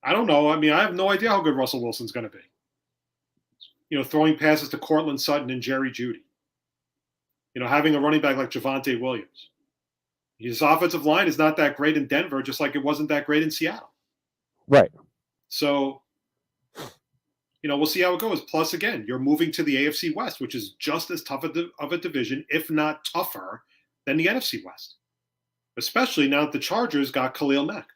I don't know. I have no idea how good Russell Wilson's going to be. Throwing passes to Cortland Sutton and Jerry Jeudy. Having a running back like Javonte Williams. His offensive line is not that great in Denver, just like it wasn't that great in Seattle.
Right.
So, we'll see how it goes. Plus, again, you're moving to the AFC West, which is just as tough of a division, if not tougher, than the NFC West. Especially now that the Chargers got Khalil Mack.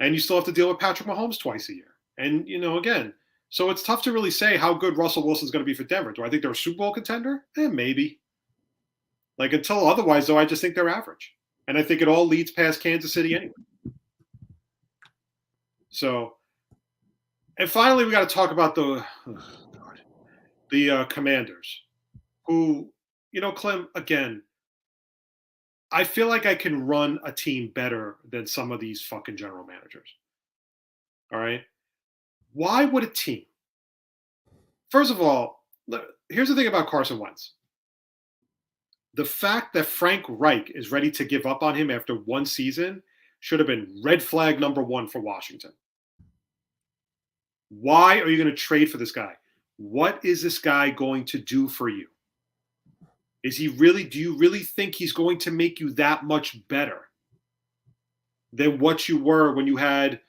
And you still have to deal with Patrick Mahomes twice a year. And, again, so it's tough to really say how good Russell Wilson's going to be for Denver. Do I think they're a Super Bowl contender? Maybe. Like, until otherwise, though, I just think they're average. And I think it all leads past Kansas City anyway. So, and finally, we got to talk about the Commanders, who, Klim, again, I feel like I can run a team better than some of these fucking general managers. All right? Why would a team? First of all, here's the thing about Carson Wentz. The fact that Frank Reich is ready to give up on him after one season should have been red flag number one for Washington. Why are you going to trade for this guy? what is this guy going to do for you? Do you really think he's going to make you that much better than what you were when you had,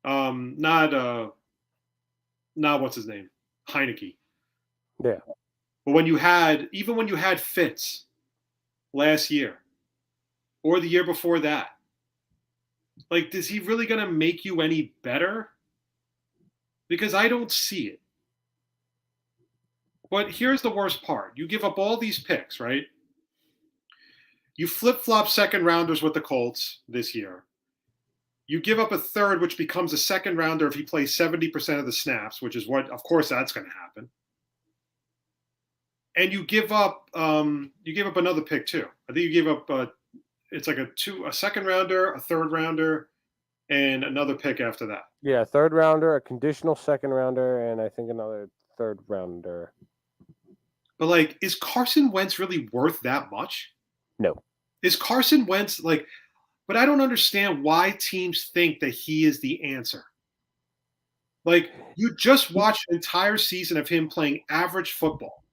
not what's his name? Heineke.
Yeah.
But even when you had Fitz last year or the year before that, like, is he really going to make you any better? Because I don't see it. But here's the worst part. You give up all these picks, right? You flip-flop second rounders with the Colts this year. You give up a third, which becomes a second rounder if he plays 70% of the snaps, which is what, of course, that's going to happen. And you give up another pick too. I think you gave up it's like a second rounder, a third rounder, and another pick after that.
Yeah, third rounder, a conditional second rounder, and I think another third rounder.
But like, is Carson Wentz really worth that much?
No.
Is Carson Wentz like? But I don't understand why teams think that he is the answer. Like, you just watched an entire season of him playing average football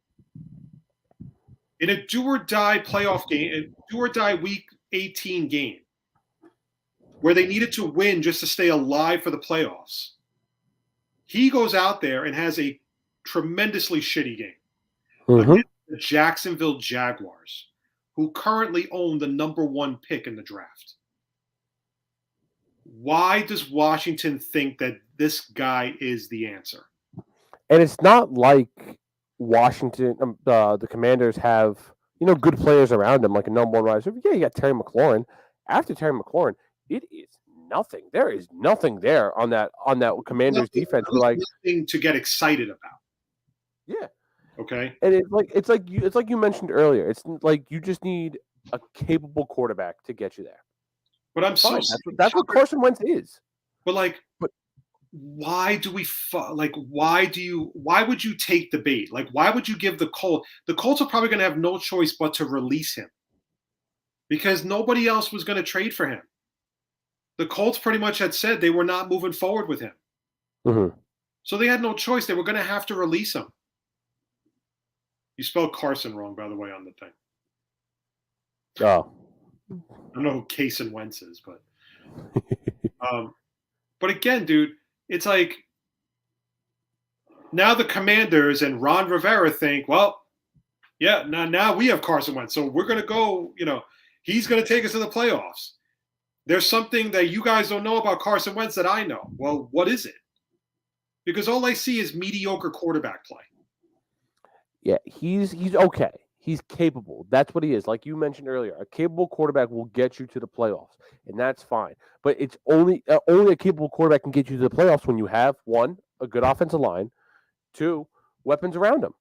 in a do-or-die playoff game, a do-or-die Week 18 game, where they needed to win just to stay alive for the playoffs. He goes out there and has a tremendously shitty game against the Jacksonville Jaguars, who currently own the number 1 pick in the draft. Why does Washington think that this guy is the answer?
And it's not like Washington, the Commanders have, good players around him, like a number 1 wide receiver. Yeah, you got Terry McLaurin. After Terry McLaurin, it is nothing. There is nothing there on that Commanders defense.
Nothing to get excited about.
Yeah.
Okay.
And it's like you mentioned earlier. It's like you just need a capable quarterback to get you there.
But I'm so
that's what Carson Wentz is.
But why do we why would you take the bait? Like, why would you give the Colts are probably going to have no choice but to release him, because nobody else was going to trade for him. The Colts pretty much had said they were not moving forward with him.
Mm-hmm.
So they had no choice. They were going to have to release him. You spelled Carson wrong, by the way, on the thing.
Oh.
I don't know who Carson Wentz is, but but again, dude, it's like now the Commanders and Ron Rivera think, well, yeah, now we have Carson Wentz, so we're going to go, he's going to take us to the playoffs. There's something that you guys don't know about Carson Wentz that I know. Well, what is it? Because all I see is mediocre quarterback play.
Yeah, he's okay. He's capable. That's what he is. Like you mentioned earlier, a capable quarterback will get you to the playoffs, and that's fine. But it's only a capable quarterback can get you to the playoffs when you have, 1, a good offensive line, 2, weapons around him.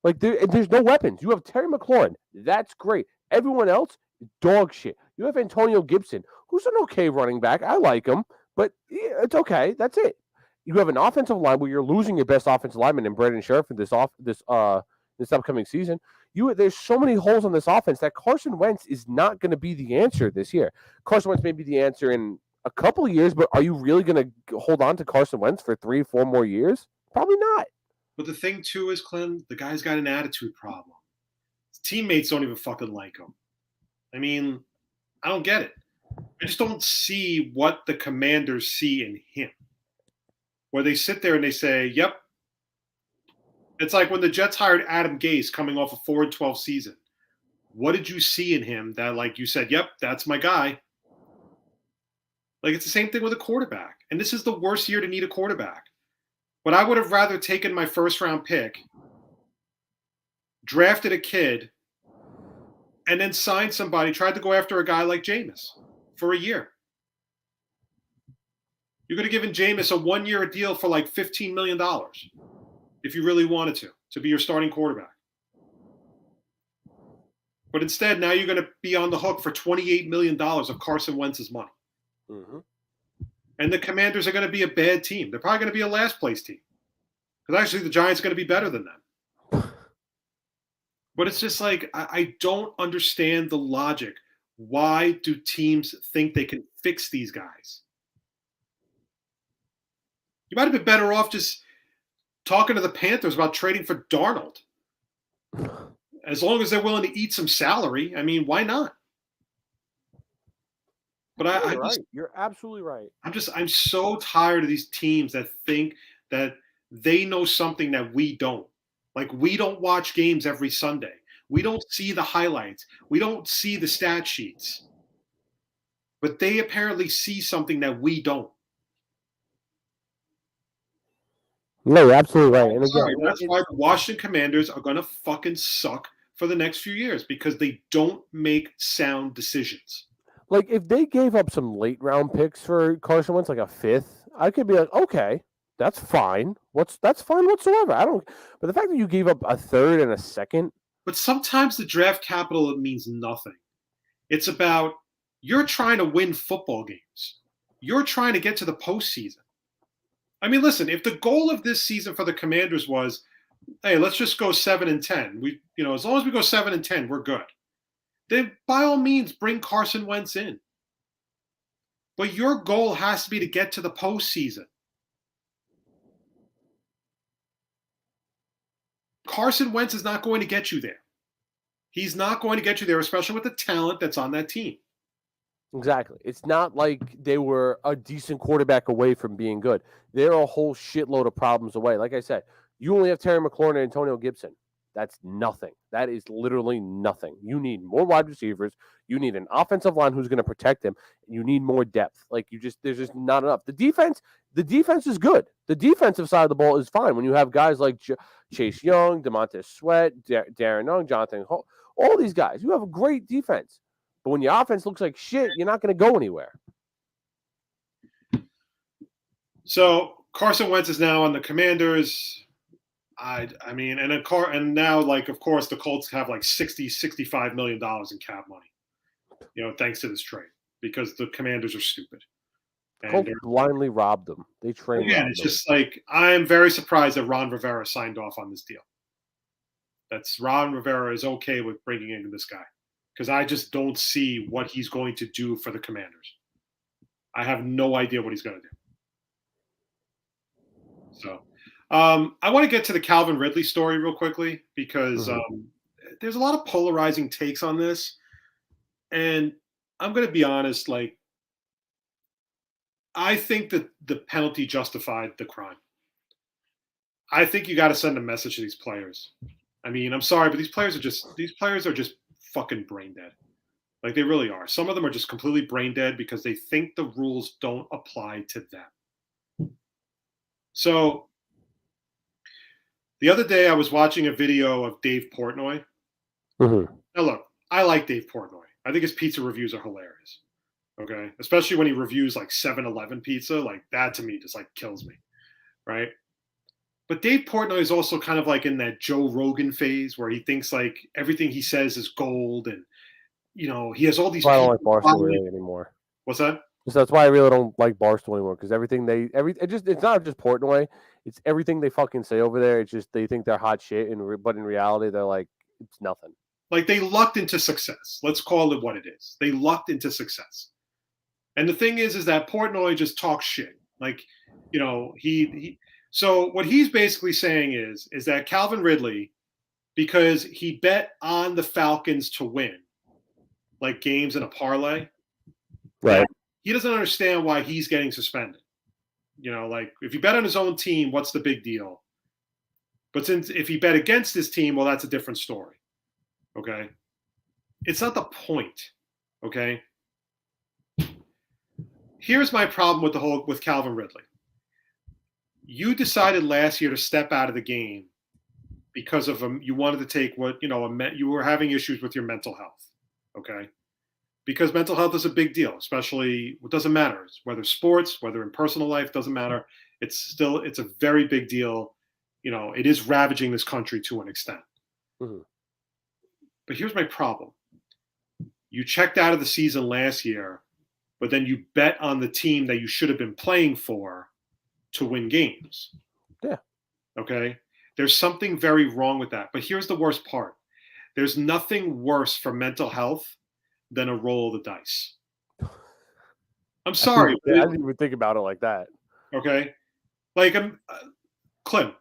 Like there's no weapons. You have Terry McLaurin. That's great. Everyone else, dog shit. You have Antonio Gibson, who's an okay running back. I like him, but it's okay. That's it. You have an offensive line where you're losing your best offensive lineman in Brandon Scherf this upcoming season. There's so many holes on this offense that Carson Wentz is not going to be the answer this year. Carson Wentz may be the answer in a couple of years, but are you really going to hold on to Carson Wentz for 3-4 more years? Probably not.
But the thing too is, Klim, the guy's got an attitude problem. His teammates don't even fucking like him. I mean, I don't get it. I just don't see what the Commanders see in him. Where they sit there and they say, yep. It's like when the Jets hired Adam Gase coming off a 4-12 season. What did you see in him that, like, you said, yep, that's my guy? Like, it's the same thing with a quarterback. And this is the worst year to need a quarterback. But I would have rather taken my first-round pick, drafted a kid, and then signed somebody, tried to go after a guy like Jameis for a year. You could have given Jameis a 1-year deal for like $15 million if you really wanted to be your starting quarterback. But instead, now you're going to be on the hook for $28 million of Carson Wentz's money.
Mm-hmm.
And the Commanders are going to be a bad team. They're probably going to be a last-place team. Because actually, the Giants are going to be better than them. But it's just like, I don't understand the logic. Why do teams think they can fix these guys? You might have been better off just talking to the Panthers about trading for Darnold. As long as they're willing to eat some salary, I mean, why not? But
You're right. You're absolutely right.
I'm so tired of these teams that think that they know something that we don't. Like, we don't watch games every Sunday. We don't see the highlights. We don't see the stat sheets. But they apparently see something that we don't.
No, you're absolutely right. And again,
that's why the Washington Commanders are going to fucking suck for the next few years, because they don't make sound decisions.
Like, if they gave up some late round picks for Carson Wentz, like a fifth, I could be like, okay, that's fine. That's fine whatsoever. I don't. But the fact that you gave up a third and a second.
But sometimes the draft capital, it means nothing. It's about, you're trying to win football games. You're trying to get to the postseason. I mean, listen, if the goal of this season for the Commanders was, hey, let's just go 7-10. As long as we go 7-10, we're good. Then by all means, bring Carson Wentz in. But your goal has to be to get to the postseason. Carson Wentz is not going to get you there. He's not going to get you there, especially with the talent that's on that team.
Exactly. It's not like they were a decent quarterback away from being good. They're a whole shitload of problems away. Like I said, you only have Terry McLaurin and Antonio Gibson. That's nothing. That is literally nothing. You need more wide receivers. You need an offensive line who's going to protect him. You need more depth. There's just not enough. The defense is good. The defensive side of the ball is fine when you have guys like Chase Young, DeMontis Sweat, Darren Young, Jonathan Holt, all these guys. You have a great defense. But when your offense looks like shit, you're not going to go anywhere.
So Carson Wentz is now on the Commanders. And now, like, of course, the Colts have like $65 million in cap money, thanks to this trade, because the Commanders are stupid.
And Colts blindly robbed them. They trained.
Again, it's just like, I'm very surprised that Ron Rivera signed off on this deal. Ron Rivera is okay with bringing in this guy, because I just don't see what he's going to do for the Commanders. I have no idea what he's going to do. So I want to get to the Calvin Ridley story real quickly, because there's a lot of polarizing takes on this. And I'm going to be honest, like, I think that the penalty justified the crime. I think you got to send a message to these players. I mean, I'm sorry, but these players are just fucking brain dead. Like, they really are. Some of them are just completely brain dead because they think the rules don't apply to them. So the other day I was watching a video of Dave Portnoy. Now look, I like Dave Portnoy. I think his pizza reviews are hilarious. Okay? Especially when he reviews like 7-Eleven pizza. Like, that to me just like kills me. Right? But Dave Portnoy is also kind of like in that Joe Rogan phase where he thinks like everything he says is gold, and he has all these.
I don't like Barstool really anymore.
What's that?
So that's why I really don't like Barstool anymore, because it's not just Portnoy, it's everything they fucking say over there. It's just they think they're hot shit, but in reality they're like, it's nothing.
Like, they lucked into success. Let's call it what it is. They lucked into success. And the thing is that Portnoy just talks shit. Like, he so what he's basically saying is that Calvin Ridley, because he bet on the Falcons to win, like games in a parlay,
right?
He doesn't understand why he's getting suspended. Like, if you bet on his own team, what's the big deal? But if he bet against his team, well, that's a different story. Okay? It's not the point. Okay? Here's my problem with Calvin Ridley. You decided last year to step out of the game because of you wanted to take you were having issues with your mental health. Okay? Because mental health is a big deal, especially, it doesn't matter whether sports, whether in personal life, doesn't matter. It's a very big deal. It is ravaging this country to an extent. Mm-hmm. But here's my problem. You checked out of the season last year, but then you bet on the team that you should have been playing for to win games.
Yeah.
Okay? There's something very wrong with that. But here's the worst part. There's nothing worse for mental health than a roll of the dice. I'm sorry.
I didn't even think about it like that.
Okay? Like, Klim,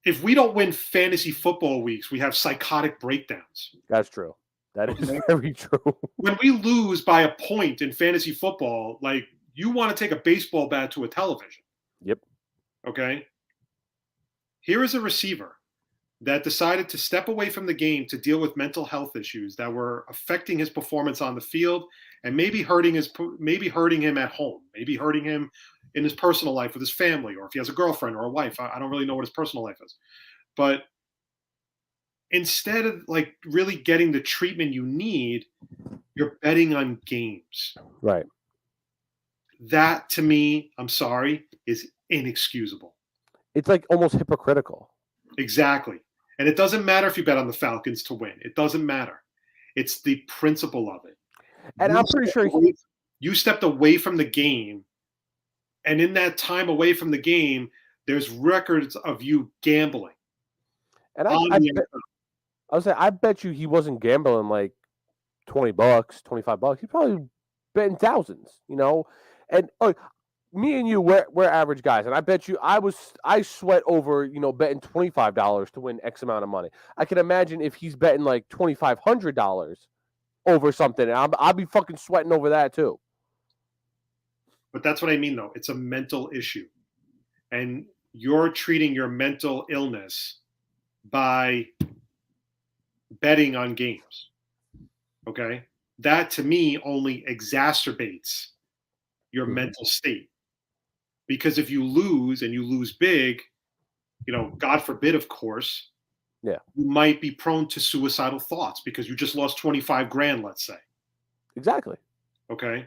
if we don't win fantasy football weeks, we have psychotic breakdowns.
That's true. That is very true.
When we lose by a point in fantasy football, like you want to take a baseball bat to a television.
Yep.
Okay. Here is a receiver that decided to step away from the game to deal with mental health issues that were affecting his performance on the field and maybe hurting him at home, maybe hurting him in his personal life with his family, or if he has a girlfriend or a wife. I don't really know what his personal life is. But instead of like really getting the treatment you need, you're betting on games.
Right.
That to me, I'm sorry, is inexcusable.
It's like almost hypocritical.
Exactly. And it doesn't matter if you bet on the Falcons to win. It doesn't matter. It's the principle of it.
And I'm pretty sure
you stepped away from the game. And in that time away from the game, there's records of you gambling.
And I bet you he wasn't gambling like $20, $25. He probably betting thousands, you know. And me and you, we're average guys, and I bet you I sweat over, you know, betting $25 to win X amount of money. I can imagine if he's betting like $2,500 over something, and I'll be fucking sweating over that too.
But that's what I mean, though. It's a mental issue, and you're treating your mental illness by betting on games. Okay, that to me only exacerbates your mental state. Because if you lose and you lose big, you know, God forbid, of course,
you
might be prone to suicidal thoughts because you just lost 25 grand, let's say.
Exactly.
Okay.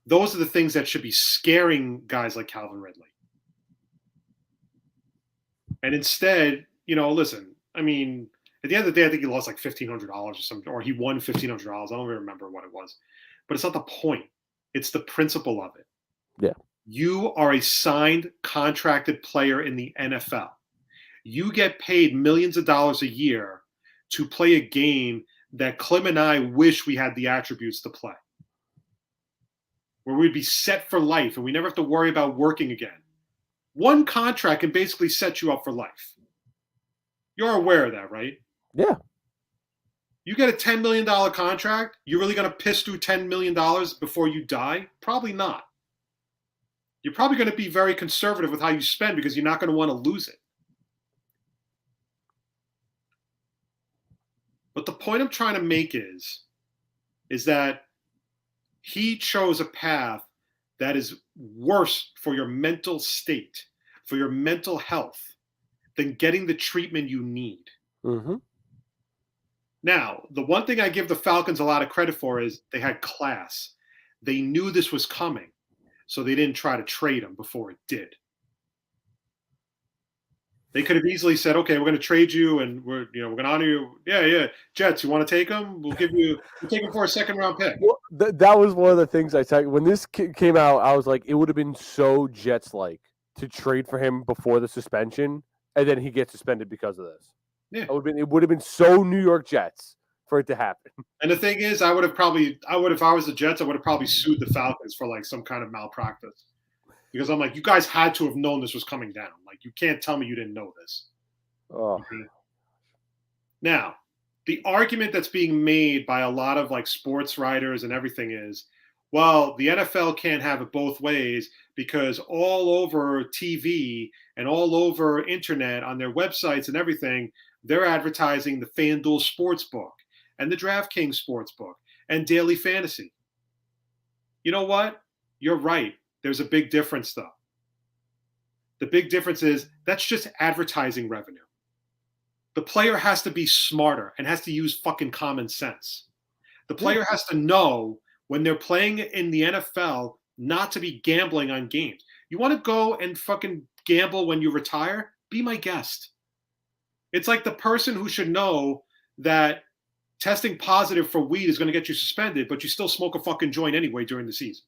Those are the things that should be scaring guys like Calvin Ridley. And instead, you know, listen, I mean, at the end of the day, I think he lost like $1,500 or something, or he won $1,500. I don't even remember what it was. But it's not the point. It's the principle of it.
Yeah.
You are a signed, contracted player in the NFL. You get paid millions of dollars a year to play a game that Klim and I wish we had the attributes to play, where we'd be set for life and we never have to worry about working again. One contract can basically set you up for life. You're aware of that, right?
Yeah.
You get a $10 million contract, you're really going to piss through $10 million before you die? Probably not. You're probably going to be very conservative with how you spend because you're not going to want to lose it. But the point I'm trying to make is that he chose a path that is worse for your mental state, for your mental health, than getting the treatment you need.
Mm-hmm.
Now, the one thing I give the Falcons a lot of credit for is they had class. They knew this was coming, so they didn't try to trade him before it did. They could have easily said, "Okay, we're going to trade you, and we're going to honor you." Yeah, Jets, you want to take him? We'll take him for a second-round pick.
Well, that was one of the things I said when this came out. I was like, it would have been so Jets-like to trade for him before the suspension, and then he gets suspended because of this.
Yeah,
it would have been so New York Jets for it to happen.
And the thing is, if I was the Jets, I would have probably sued the Falcons for like some kind of malpractice. Because I'm like, you guys had to have known this was coming down. Like, you can't tell me you didn't know this.
Oh.
Okay? Now, the argument that's being made by a lot of like sports writers and everything is, well, the NFL can't have it both ways because all over TV and all over internet on their websites and everything, they're advertising the FanDuel Sportsbook and the DraftKings Sportsbook and Daily Fantasy. You know what? You're right. There's a big difference, though. The big difference is that's just advertising revenue. The player has to be smarter and has to use fucking common sense. The player has to know when they're playing in the NFL not to be gambling on games. You want to go and fucking gamble when you retire? Be my guest. It's like the person who should know that testing positive for weed is going to get you suspended, but you still smoke a fucking joint anyway during the season.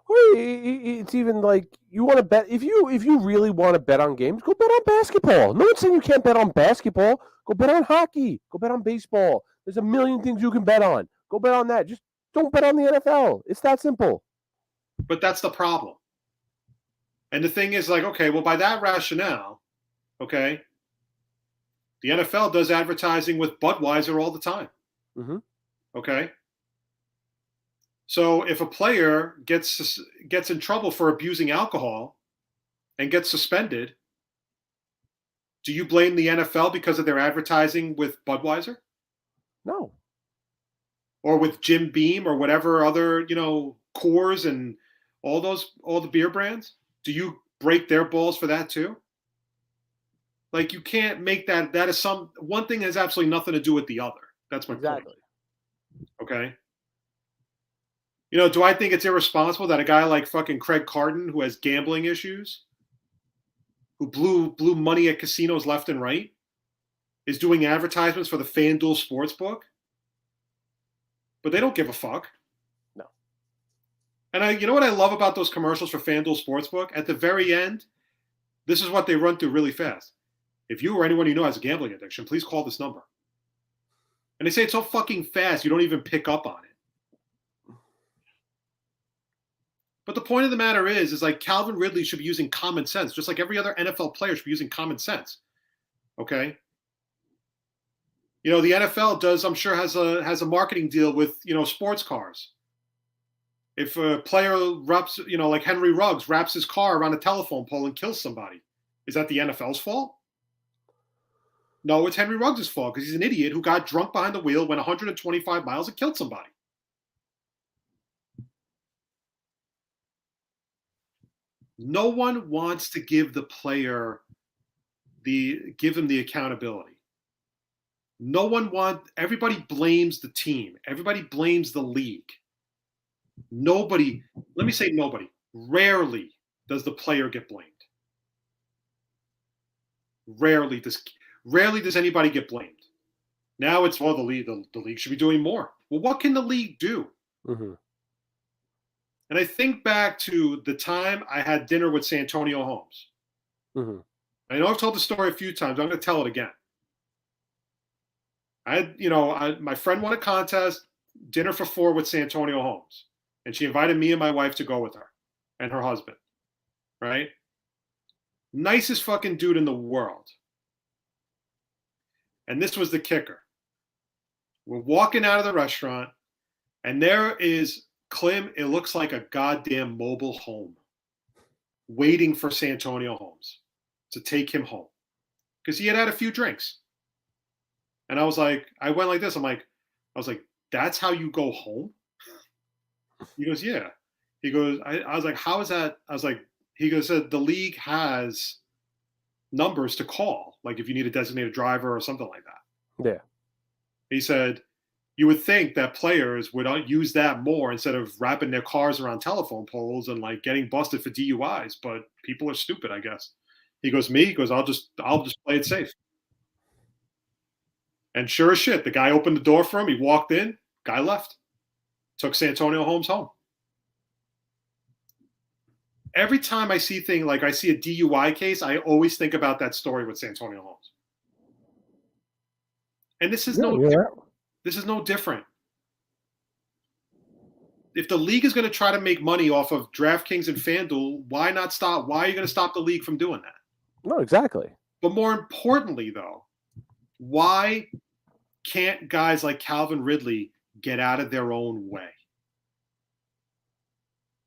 It's even like you want to bet if you really want to bet on games, go bet on basketball. No one's saying you can't bet on basketball. Go bet on hockey. Go bet on baseball. There's a million things you can bet on. Go bet on that. Just don't bet on the NFL. It's that simple.
But that's the problem. And the thing is, like, okay, well, by that rationale, okay, The NFL does advertising with Budweiser all the time.
Mm-hmm.
Okay. So if a player gets in trouble for abusing alcohol and gets suspended, do you blame the NFL because of their advertising with Budweiser?
No.
Or with Jim Beam or whatever other, Coors and all the beer brands? Do you break their balls for that too? Like, you can't make that is one thing has absolutely nothing to do with the other. That's my point. Okay. Do I think it's irresponsible that a guy like fucking Craig Carton, who has gambling issues, who blew money at casinos left and right, is doing advertisements for the FanDuel Sportsbook? But they don't give a fuck.
No.
And you know what I love about those commercials for FanDuel Sportsbook? At the very end, this is what they run through really fast. If you or anyone you know has a gambling addiction, please call this number. And they say it so fucking fast, you don't even pick up on it. But the point of the matter is like Calvin Ridley should be using common sense, just like every other NFL player should be using common sense. Okay? The NFL I'm sure has a marketing deal with, sports cars. If a player wraps, like Henry Ruggs wraps his car around a telephone pole and kills somebody, is that the NFL's fault? No, it's Henry Ruggs' fault because he's an idiot who got drunk behind the wheel, went 125 miles and killed somebody. No one wants to give the player give him the accountability. Everybody blames the team. Everybody blames the league. Nobody, let me say nobody, rarely does the player get blamed. Rarely does anybody get blamed. Now it's, the league should be doing more. Well, what can the league do?
Mm-hmm.
And I think back to the time I had dinner with Santonio Holmes.
Mm-hmm.
I know I've told the story a few times. I'm going to tell it again. My friend won a contest, dinner for 4 with Santonio Holmes. And she invited me and my wife to go with her and her husband. Right? Nicest fucking dude in the world. And this was the kicker. We're walking out of the restaurant, and there is Klim. It looks like a goddamn mobile home waiting for Santonio Holmes to take him home because he had a few drinks. And I went like this. I was like, that's how you go home? He goes, yeah. He goes, I was like, how is that? I was like, he goes, the league has numbers to call, like if you need a designated driver or something like that.
Yeah.
He said, you would think that players would use that more instead of wrapping their cars around telephone poles and like getting busted for DUIs, but people are stupid, I guess. He goes, I'll just play it safe. And sure as shit, the guy opened the door for him. He walked in, guy left. Took Santonio Holmes home. Every time I see I see a DUI case, I always think about that story with Santonio Holmes. And this is This is no different. If the league is going to try to make money off of DraftKings and FanDuel, why not stop? Why are you going to stop the league from doing that?
No, exactly.
But more importantly, though, why can't guys like Calvin Ridley get out of their own way?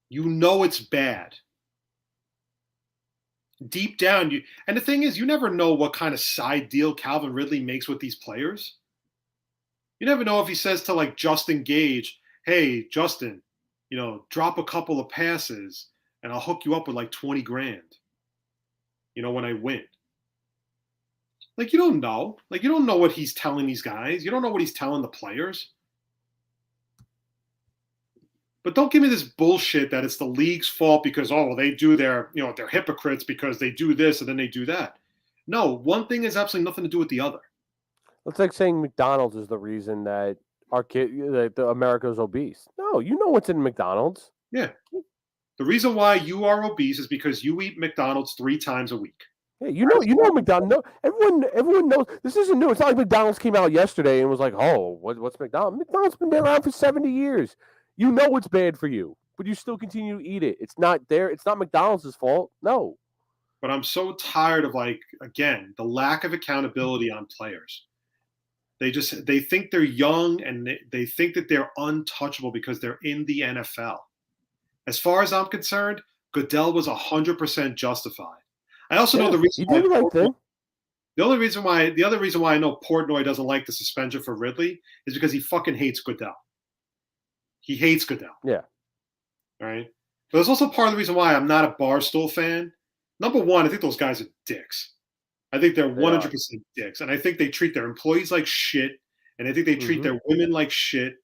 It's bad. Deep down, and the thing is, you never know what kind of side deal Calvin Ridley makes with these players. You never know if he says to like Justin Gage, hey, Justin, drop a couple of passes and I'll hook you up with like 20 grand, when I win. Like, you don't know. Like, you don't know what he's telling these guys. You don't know what he's telling the players. But don't give me this bullshit that it's the league's fault because, they do they're hypocrites because they do this and then they do that. No, one thing has absolutely nothing to do with the other.
It's like saying McDonald's is the reason that that America's obese. No, you know what's in McDonald's.
Yeah. The reason why you are obese is because you eat McDonald's 3 times a week.
Yeah, you know McDonald's. No, everyone knows this isn't new. It's not like McDonald's came out yesterday and was like, "Oh, what's McDonald's?" McDonald's been around for 70 years. You know it's bad for you, but you still continue to eat it. It's not there. It's not McDonald's fault. No.
But I'm so tired of, like, again, the lack of accountability on players. They think they're young, and they think that they're untouchable because they're in the NFL. As far as I'm concerned, Goodell was 100% justified. I also know
Yeah,
the reason
he
why
did the right thing.
the other reason why I know Portnoy doesn't like the suspension for Ridley is because he fucking hates Goodell. He hates Goodell.
Yeah.
All right. But there's also part of the reason why I'm not a Barstool fan. Number one, I think those guys are dicks. I think they're
They are.
100% dicks. And I think they treat their employees like shit. And I think they treat
Mhm.
their women like shit.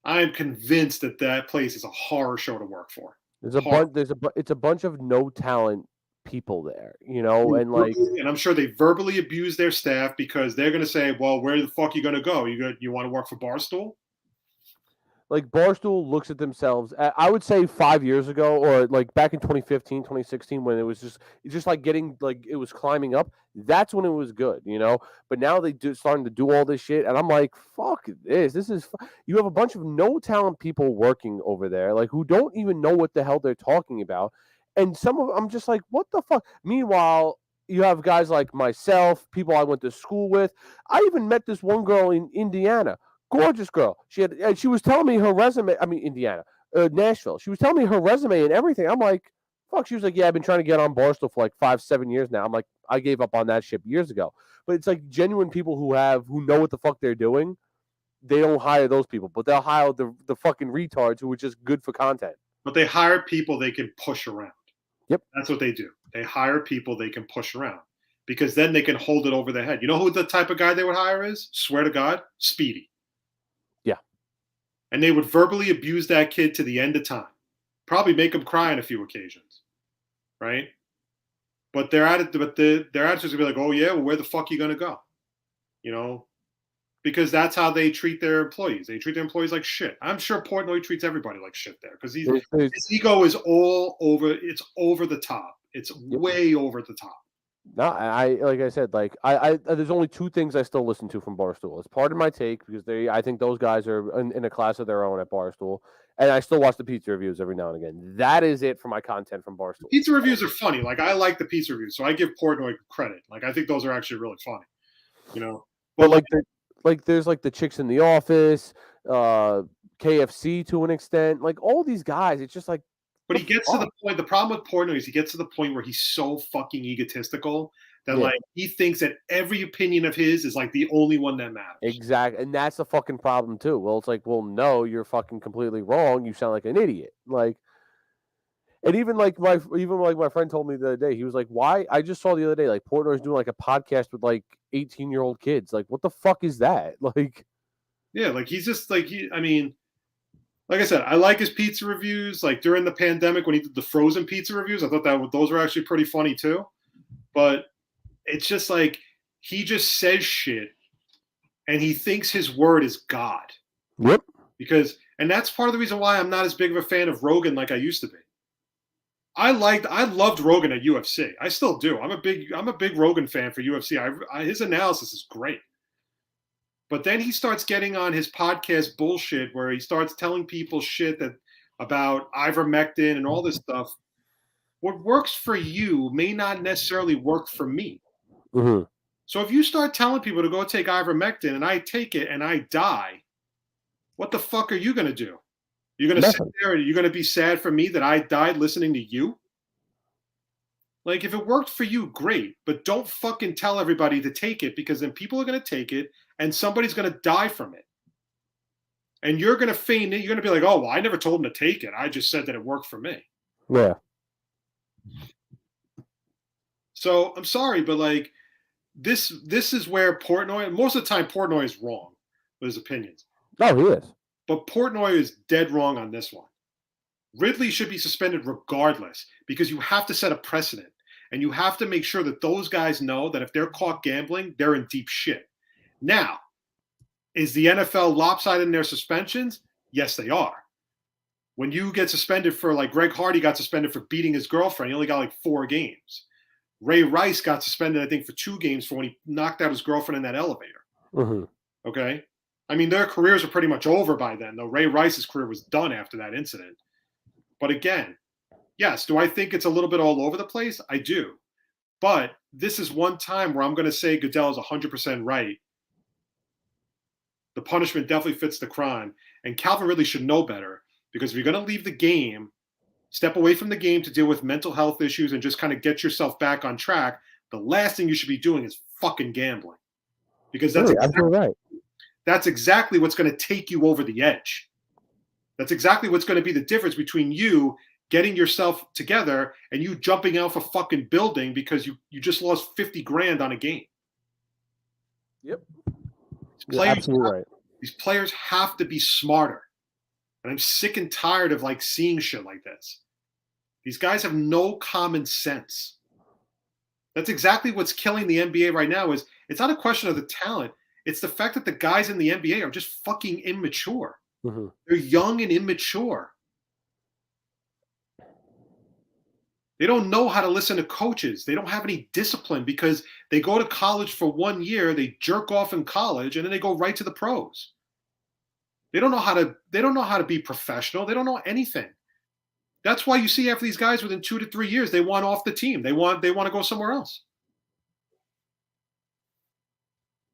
I am convinced that that place is a horror show to work for.
There's a
Horror.
bunch. It's a bunch of no talent people there, and like
And I'm sure they verbally abuse their staff because they're going to say, well, where the fuck are you going to go? You want to work for Barstool?
Barstool looks at themselves. I would say 5 years ago, or like back in 2015, 2016, when it's just like getting like it was climbing up. That's when it was good, But now starting to do all this shit, and I'm like, fuck this. You have a bunch of no talent people working over there, like who don't even know what the hell they're talking about, and some of I'm just like, what the fuck. Meanwhile, you have guys like myself, people I went to school with. I even met this one girl in Indiana. Gorgeous girl. She was telling me her resume. I mean, Indiana, Nashville. She was telling me her resume and everything. I'm like, fuck. She was like, yeah, I've been trying to get on Barstool for like 5-7 years now. I'm like, I gave up on that shit years ago. But it's like genuine people who know what the fuck they're doing. They don't hire those people, but they'll hire the fucking retards who are just good for content.
But they hire people they can push around.
Yep.
That's what they do. They hire people they can push around because then they can hold it over their head. You know who the type of guy they would hire is? Swear to God, Speedy.
Yeah.
And they would verbally abuse that kid to the end of time. Probably make him cry on a few occasions. Right? But their attitude would be like, oh yeah, well, where the fuck are you gonna go? Because that's how they treat their employees. They treat their employees like shit. I'm sure Portnoy treats everybody like shit there because his ego is all over. It's over the top. It's way over the top.
No, like I said, I there's only two things I still listen to from Barstool. It's part of my take because I think those guys are in a class of their own at Barstool, and I still watch the pizza reviews every now and again. That is it for my content from Barstool.
Pizza reviews are funny. Like I like the pizza reviews, so I give Portnoy credit. Like I think those are actually really funny.
But there's like the Chicks in the Office, KFC to an extent, like all these guys. It's just like.
But he gets to the point. The problem with Portnoy is he gets to the point where he's so fucking egotistical that like he thinks that every opinion of his is like the only one that matters.
Exactly, and that's the fucking problem too. Well, it's like, well, no, you're fucking completely wrong. You sound like an idiot. Like, and even like my friend told me the other day, he was like, "Why?" I just saw the other day, like Portnoy's doing like a podcast with like 18-year-old kids. Like, what the fuck is that? Like,
yeah, like he's just like I mean. Like I said, I like his pizza reviews. Like during the pandemic when he did the frozen pizza reviews, I thought those were actually pretty funny too. But it's just like he just says shit and he thinks his word is God.
Yep.
And that's part of the reason why I'm not as big of a fan of Rogan like I used to be. I loved Rogan at UFC. I still do. I'm a big Rogan fan for UFC. His analysis is great. But then he starts getting on his podcast bullshit where he starts telling people shit about ivermectin and all this stuff. What works for you may not necessarily work for me.
Mm-hmm.
So if you start telling people to go take ivermectin and I take it and I die, what the fuck are you going to do? You're going to sit there and you're going to be sad for me that I died listening to you? Like, if it worked for you, great. But don't fucking tell everybody to take it because then people are going to take it and somebody's going to die from it. And you're going to feign it. You're going to be like, oh, well, I never told him to take it. I just said that it worked for me.
Yeah.
So I'm sorry, but like this is where Portnoy, most of the time Portnoy is wrong with his opinions.
Oh, he is.
But Portnoy is dead wrong on this one. Ridley should be suspended regardless because you have to set a precedent. And you have to make sure that those guys know that if they're caught gambling, they're in deep shit. Now, is the NFL lopsided in their suspensions? Yes, they are. When you get suspended for, like Greg Hardy got suspended for beating his girlfriend, he only got like 4 games. Ray Rice got suspended, I think, for 2 games for when he knocked out his girlfriend in that elevator.
Mm-hmm.
Okay? I mean, their careers are pretty much over by then, though. Ray Rice's career was done after that incident. But again, Yes. Do I think it's a little bit all over the place? I do. But this is one time where I'm going to say Goodell is 100% right. The punishment definitely fits the crime. And Calvin Ridley should know better, because if you're going to leave the game, step away from the game to deal with mental health issues and just kind of get yourself back on track, the last thing you should be doing is fucking gambling. Because that's exactly what's going to take you over the edge. That's exactly what's going to be the difference between you getting yourself together and you jumping out of a fucking building because you just lost 50 grand on a game.
Yep.
These players have to be smarter. And I'm sick and tired of like seeing shit like this. These guys have no common sense. That's exactly what's killing the NBA right now. Is it's not a question of the talent. It's the fact that the guys in the NBA are just fucking immature.
Mm-hmm.
They're young and immature. They don't know how to listen to coaches. They don't have any discipline because they go to college for 1 year, they jerk off in college, and then they go right to the pros. They don't know how to be professional. They don't know anything. That's why you see after these guys within 2 to 3 years, they want off the team. They want to go somewhere else.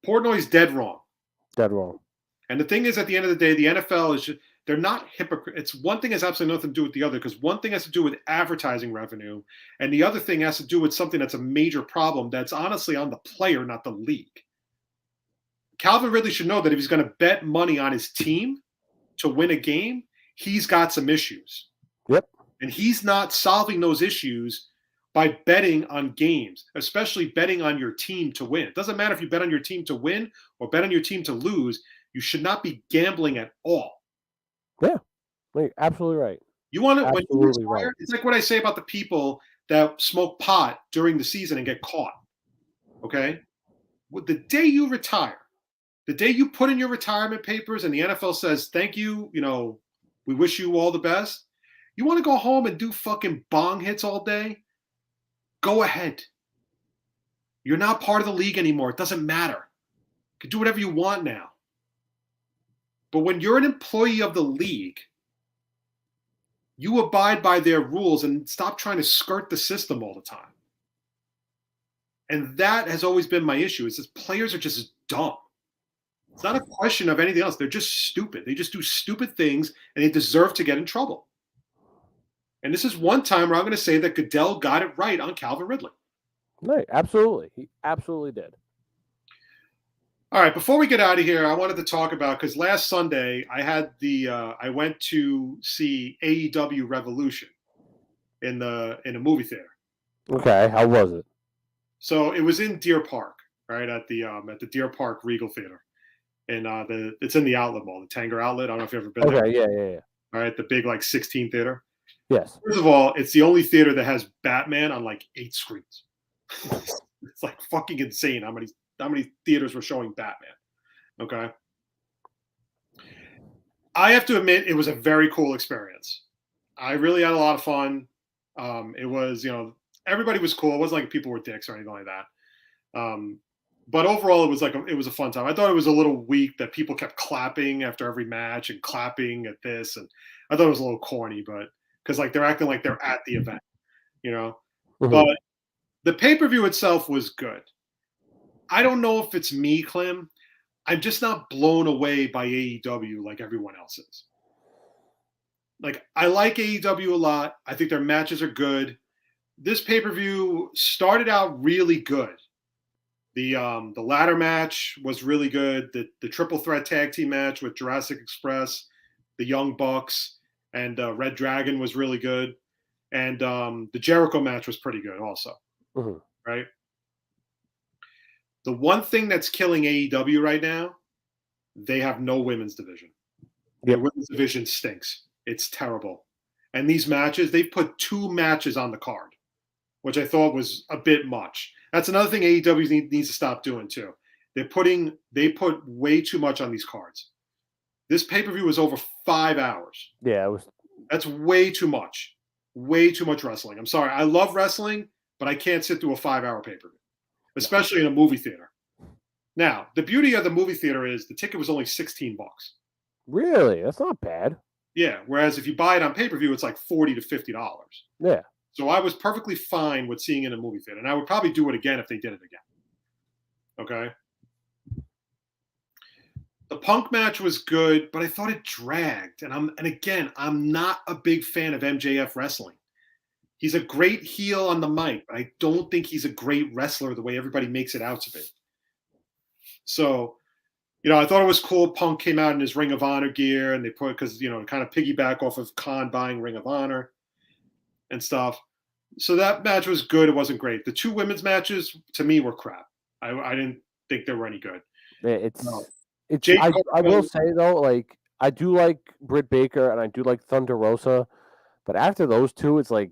Portnoy's dead wrong.
Dead wrong.
And the thing is, at the end of the day, the NFL is they're not hypocrites. It's one thing has absolutely nothing to do with the other, because one thing has to do with advertising revenue, and the other thing has to do with something that's a major problem that's honestly on the player, not the league. Calvin Ridley should know that if he's going to bet money on his team to win a game, he's got some issues.
Yep.
And he's not solving those issues by betting on games, especially betting on your team to win. It doesn't matter if you bet on your team to win or bet on your team to lose. You should not be gambling at all.
Yeah, absolutely right.
You want to, when you retire, right. It's like what I say about the people that smoke pot during the season and get caught. Okay? The day you retire, the day you put in your retirement papers and the NFL says, thank you, we wish you all the best. You want to go home and do fucking bong hits all day? Go ahead. You're not part of the league anymore. It doesn't matter. You can do whatever you want now. But when you're an employee of the league, you abide by their rules and stop trying to skirt the system all the time. And that has always been my issue, is that players are just dumb. It's not a question of anything else. They're just stupid. They just do stupid things, and they deserve to get in trouble. And this is one time where I'm going to say that Goodell got it right on Calvin Ridley.
Right, absolutely. He absolutely did.
All right, before we get out of here, I wanted to talk about, because last Sunday I went to see AEW Revolution in a movie theater.
Okay, how was it?
So it was in Deer Park, right, at the Deer Park Regal Theater, and it's in the outlet mall, the Tanger Outlet. I don't know if you've ever been there.
Okay, yeah.
All right, the big 16 theater.
Yes.
First of all, it's the only theater that has Batman on 8 screens. It's fucking insane how many theaters were showing Batman. Okay. I have to admit, it was a very cool experience. I really had a lot of fun. It was, everybody was cool. It wasn't like people were dicks or anything like that. But overall, it was a fun time. I thought it was a little weak that people kept clapping after every match and clapping at this. And I thought it was a little corny, but because they're acting like they're at the event, Mm-hmm. But the pay-per-view itself was good. I don't know if it's me, Klim. I'm just not blown away by AEW like everyone else is. I like AEW a lot. I think their matches are good. This pay-per-view started out really good. The ladder match was really good. The triple threat tag team match with Jurassic Express, the Young Bucks, and Red Dragon was really good. And the Jericho match was pretty good also.
Mm-hmm.
Right? The one thing that's killing AEW right now, they have no women's division. Yep. The women's division stinks. It's terrible. And these matches, they've put 2 matches on the card, which I thought was a bit much. That's another thing AEW needs to stop doing too. They put way too much on these cards. This pay-per-view was over 5 hours.
Yeah, it was.
That's way too much. Way too much wrestling. I'm sorry. I love wrestling, but I can't sit through a 5-hour pay-per-view, especially in a movie theater. Now, the beauty of the movie theater is the ticket was only $16.
Really? That's not bad.
Yeah. Whereas if you buy it on pay-per-view, it's like $40 to $50.
Yeah.
So I was perfectly fine with seeing it in a movie theater. And I would probably do it again if they did it again. Okay. The Punk match was good, but I thought it dragged. And again, I'm not a big fan of MJF wrestling. He's a great heel on the mic, but I don't think he's a great wrestler the way everybody makes it out to be. So, I thought it was cool. Punk came out in his Ring of Honor gear, and they put because kind of piggyback off of Khan buying Ring of Honor and stuff. So that match was good. It wasn't great. The two women's matches to me were crap. I didn't think they were any good.
It's
No.
it's.
Jake
I will say though, like I do like Britt Baker and I do like Thunder Rosa, but after those two, it's like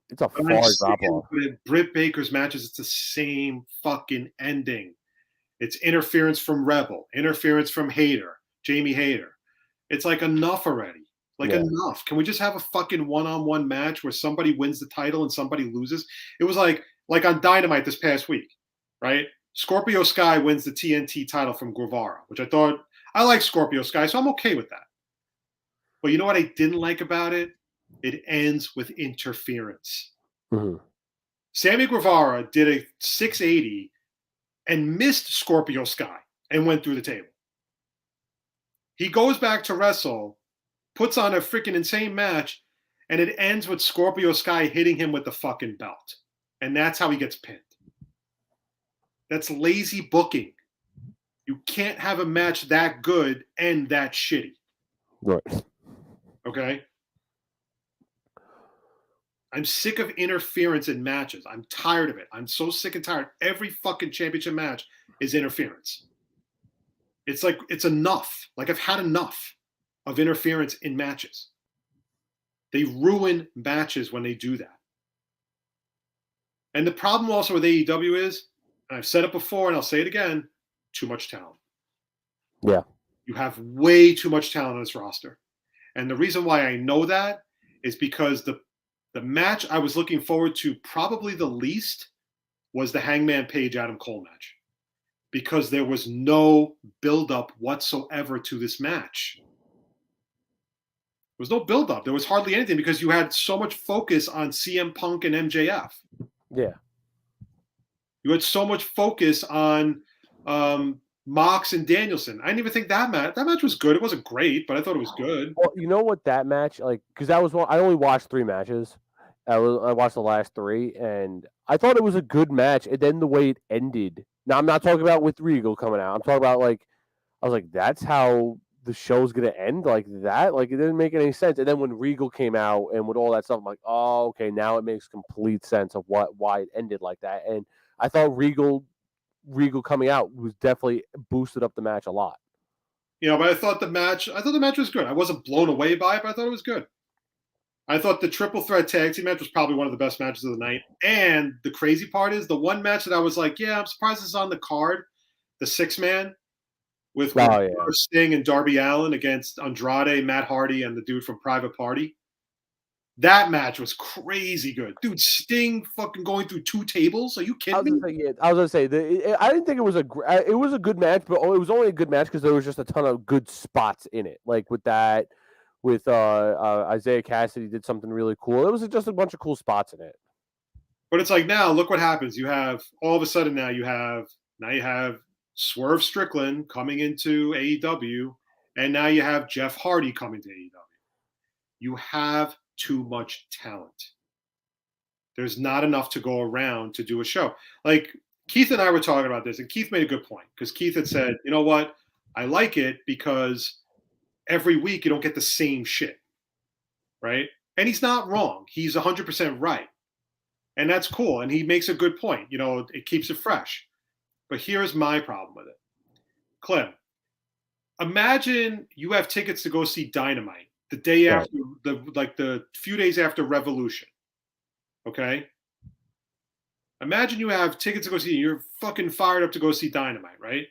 it's a far drop off.
Britt Baker's matches, it's the same fucking ending. It's interference from Rebel, interference from Jamie Hayter. It's like enough already. Enough. Can we just have a fucking one-on-one match where somebody wins the title and somebody loses? It was like on Dynamite this past week, right? Scorpio Sky wins the TNT title from Guevara, which I like Scorpio Sky, so I'm okay with that. But you know what I didn't like about it? It ends with interference.
Mm-hmm.
Sammy Guevara did a 680 and missed Scorpio Sky and went through the table. He goes back to wrestle, puts on a freaking insane match, and it ends with Scorpio Sky hitting him with the fucking belt. And that's how he gets pinned. That's lazy booking. You can't have a match that good and that shitty.
Right.
Okay? I'm sick of interference in matches. I'm tired of it. I'm so sick and tired. Every fucking championship match is interference. It's like, it's enough. Like, I've had enough of interference in matches. They ruin matches when they do that. And the problem also with AEW is, and I've said it before and I'll say it again, too much talent.
Yeah.
You have way too much talent on this roster. And the reason why I know that is because the match I was looking forward to probably the least was the Hangman Page Adam Cole match, because there was no buildup whatsoever to this match. There was no buildup. There was hardly anything because you had so much focus on CM Punk and MJF.
Yeah.
You had so much focus on Mox and Danielson. I didn't even think that match was good. It wasn't great, but I thought it was good.
Well, you know what that match, like, because that was one, I only watched 3 matches. I watched the last 3, and I thought it was a good match. And then the way it ended. Now, I'm not talking about with Regal coming out. I'm talking about, like, I was like, that's how the show's going to end like that? Like, it didn't make any sense. And then when Regal came out and with all that stuff, I'm like, oh, okay, now it makes complete sense of why it ended like that. And I thought Regal coming out was definitely boosted up the match a lot.
But I thought the match was good. I wasn't blown away by it, but I thought it was good. I thought the triple threat tag team match was probably one of the best matches of the night. And the crazy part is the one match that I was like, yeah, I'm surprised it's on the card, the 6-man with Sting and Darby Allin against Andrade, Matt Hardy, and the dude from Private Party. That match was crazy good. Dude, Sting fucking going through 2 tables? Are you kidding me?
I was going to say, I didn't think it was a good match, but it was only a good match because there was just a ton of good spots in it. Like with that, with Isaiah Cassidy did something really cool. It was just a bunch of cool spots in it.
But it's like, now look what happens. You have all of a sudden now you have Swerve Strickland coming into AEW, and now you have Jeff Hardy coming to AEW. You have too much talent. There's not enough to go around to do a show. Like Keith and I were talking about this, and Keith made a good point because Keith had said, you know what? I like it because every week you don't get the same shit, right? And he's not wrong. He's 100% right. And that's cool. And he makes a good point. It keeps it fresh. But here's my problem with it. Klim, imagine you have tickets to go see Dynamite the day after, the few days after Revolution. Okay? Imagine you have tickets to go see, you're fucking fired up to go see Dynamite, right?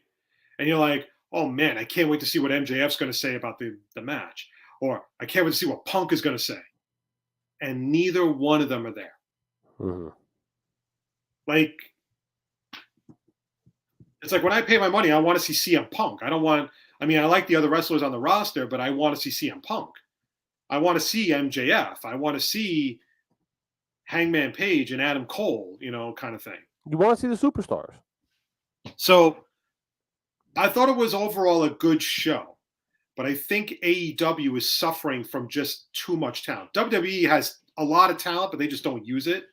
And you're like, oh man, I can't wait to see what MJF's going to say about the match. Or I can't wait to see what Punk is going to say. And neither one of them are there.
Mm-hmm.
Like, it's like when I pay my money, I want to see CM Punk. I like the other wrestlers on the roster, but I want to see CM Punk. I want to see MJF. I want to see Hangman Page and Adam Cole, kind of thing.
You want to see the superstars.
So I thought it was overall a good show, but I think AEW is suffering from just too much talent. WWE has a lot of talent, but they just don't use it.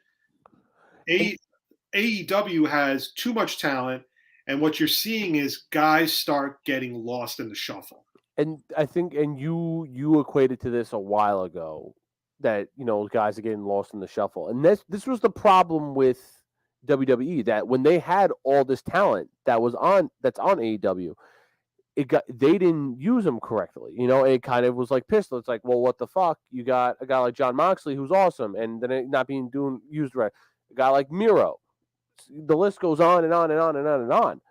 AEW has too much talent, and what you're seeing is guys start getting lost in the shuffle.
And I think, and you equated to this a while ago, that guys are getting lost in the shuffle, and this was the problem with WWE, that when they had all this talent that's on AEW, they didn't use them correctly. It kind of was like pistol. It's like, well, what the fuck? You got a guy like John Moxley who's awesome, and then it not being used right. A guy like Miro. The list goes on and on and on and on and on.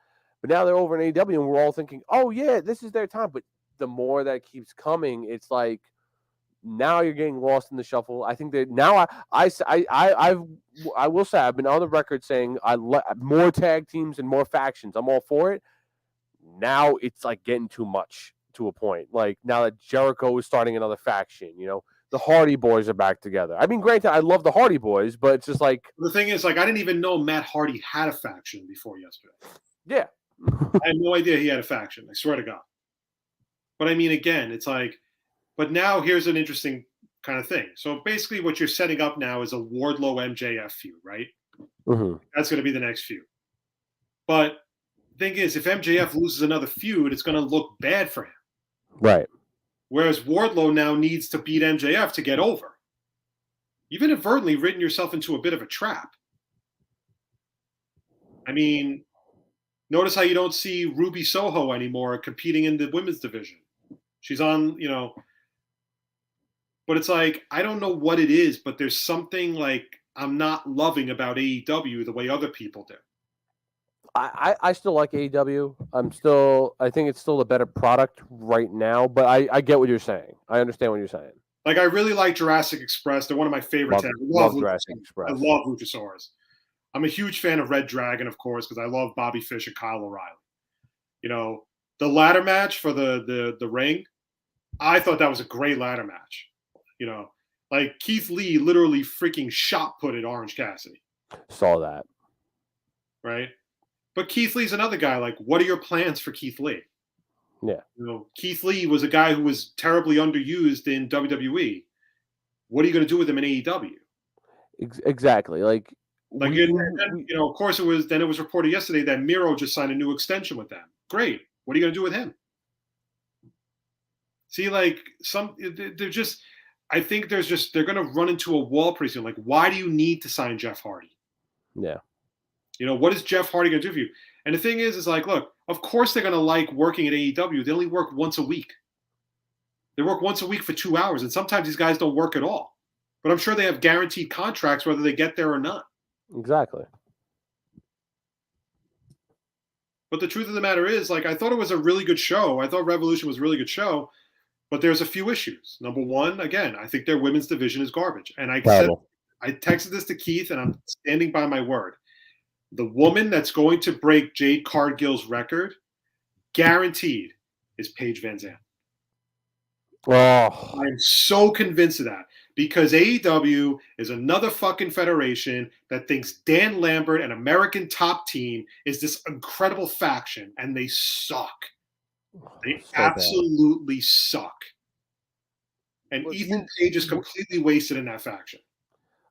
But now they're over in AEW, and we're all thinking, oh yeah, this is their time. But the more that keeps coming, it's like now you're getting lost in the shuffle. I think that now I will say I've been on the record saying more tag teams and more factions. I'm all for it. Now it's like getting too much to a point. Like now that Jericho is starting another faction, the Hardy Boys are back together. I mean, granted, I love the Hardy Boys, but it's just like
the thing is, like, I didn't even know Matt Hardy had a faction before yesterday.
Yeah,
I had no idea he had a faction. I swear to God. But I mean, again, it's like, but now here's an interesting kind of thing. So basically, what you're setting up now is a Wardlow MJF feud, right?
Mm-hmm.
That's going to be the next feud. But the thing is, if MJF loses another feud, it's going to look bad for him.
Right.
Whereas Wardlow now needs to beat MJF to get over. You've inadvertently written yourself into a bit of a trap. I mean, notice how you don't see Ruby Soho anymore competing in the women's division. She's on, but it's like, I don't know what it is, but there's something like I'm not loving about AEW the way other people do.
I still like AEW. I think it's still a better product right now, but I get what you're saying. I understand what you're saying.
Like, I really like Jurassic Express. They're one of my favorite tags. I
love Jurassic Express.
I love Luchasaurus. I'm a huge fan of Red Dragon, of course, because I love Bobby Fish and Kyle O'Reilly. The ladder match for the ring, I thought that was a great ladder match. Like Keith Lee literally freaking shot put at Orange Cassidy.
Saw that.
Right? But Keith Lee's another guy. Like, what are your plans for Keith Lee?
Yeah.
Keith Lee was a guy who was terribly underused in WWE. What are you going to do with him in AEW?
Exactly. Of
course, it was reported yesterday that Miro just signed a new extension with them. Great. What are you going to do with him? See, like, they're just, I think they're going to run into a wall pretty soon. Like, why do you need to sign Jeff Hardy?
Yeah.
What is Jeff Hardy going to do for you? And the thing is like, look, of course they're going to like working at AEW. They only work once a week. They work once a week for 2 hours, and sometimes these guys don't work at all. But I'm sure they have guaranteed contracts whether they get there or not.
Exactly.
But the truth of the matter is, like, I thought it was a really good show. I thought Revolution was a really good show, but there's a few issues. Number one, again, I think their women's division is garbage. And I texted this to Keith, and I'm standing by my word. The woman that's going to break Jade Cargill's record, guaranteed, is Paige Van Zandt.
Oh.
I'm so convinced of that because AEW is another fucking federation that thinks Dan Lambert and American Top Team is this incredible faction, and they suck. They absolutely suck. And Ethan Page is completely wasted in that faction.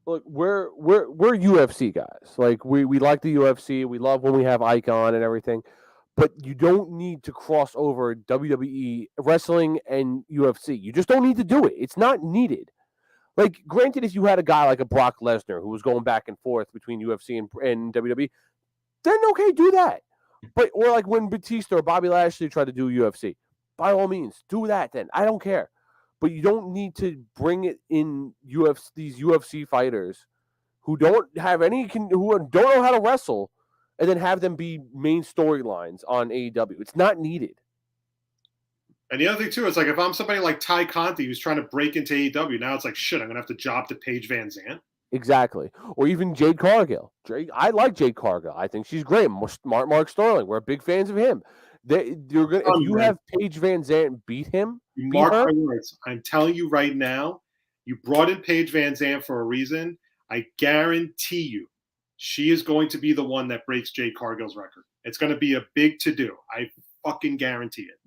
Look, we're UFC guys. Like we like the UFC. We love when we have Icon and everything. But you don't need to cross over WWE wrestling and UFC. You just don't need to do it. It's not needed. Like, granted, if you had a guy like a Brock Lesnar who was going back and forth between UFC and WWE, then okay, do that. Or like when Batista or Bobby Lashley tried to do UFC, by all means, do that then. I don't care. But you don't need to bring it in these UFC fighters who don't have who don't know how to wrestle, and then have them be main storylines on AEW. It's not needed.
And the other thing too is like if I'm somebody like Ty Conti who's trying to break into AEW, now it's like shit. I'm gonna have to job to Paige Van Zandt.
Exactly. Or even Jade Cargill. I like Jade Cargill. I think she's great. Smart Mark Sterling. We're big fans of him. You're gonna if you have Paige Van Zandt beat him,
you mark my words. I'm telling you right now, you brought in Paige Van Zandt for a reason. I guarantee you, she is going to be the one that breaks Jade Cargill's record. It's going to be a big to-do. I fucking guarantee it.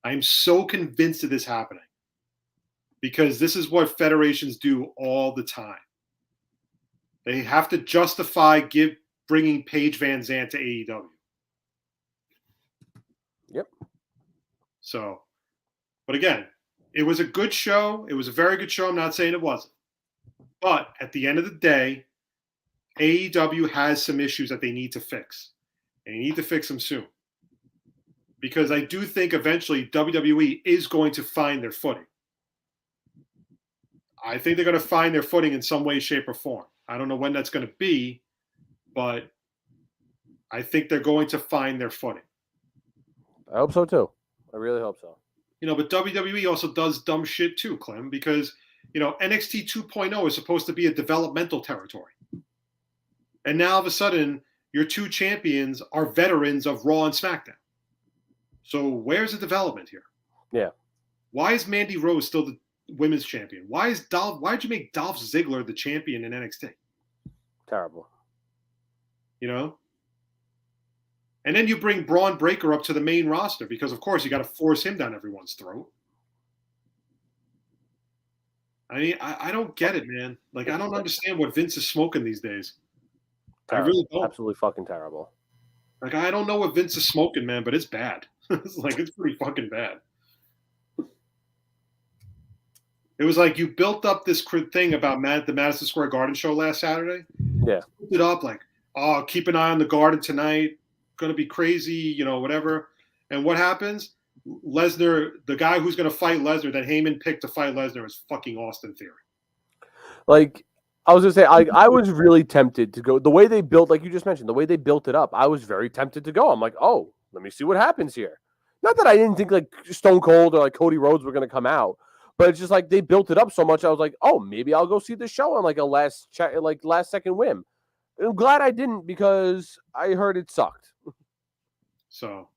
I'm so convinced of this happening because this is what federations do all the time. They have to justify bringing Paige Van Zandt to AEW.
Yep.
So, but again, it was a good show. It was a very good show. I'm not saying it wasn't. But at the end of the day, AEW has some issues that they need to fix. And they need to fix them soon. Because I do think eventually WWE is going to find their footing. I think they're going to find their footing in some way, shape, or form. I don't know when that's going to be, but I think they're going to find their footing.
I hope so too. I really hope so.
But WWE also does dumb shit too, Klim, because, NXT 2.0 is supposed to be a developmental territory. And now all of a sudden, your two champions are veterans of Raw and SmackDown. So where's the development here?
Yeah.
Why is Mandy Rose still the women's champion? Why'd you make Dolph Ziggler the champion in NXT?
Terrible.
And then you bring Braun Breaker up to the main roster because, of course, you got to force him down everyone's throat. I mean, I don't get it, man. Like, I don't understand what Vince is smoking these days.
Terrible.
I really don't.
Absolutely fucking terrible.
Like, I don't know what Vince is smoking, man, but it's bad. It's pretty fucking bad. It was like you built up this thing about the Madison Square Garden show last Saturday.
Yeah.
Built it up like, oh, keep an eye on the Garden tonight. Going to be crazy, whatever. And what happens? Lesnar, the guy who's going to fight Lesnar, that Heyman picked to fight Lesnar, is fucking Austin Theory.
Like, I was going to say, I was really tempted to go. The way they built, like you just mentioned, the way they built it up, I was very tempted to go. I'm like, oh, let me see what happens here. Not that I didn't think like Stone Cold or like Cody Rhodes were going to come out, but it's just like they built it up so much. I was like, oh, maybe I'll go see the show on like a last second whim. I'm glad I didn't because I heard it sucked.
So,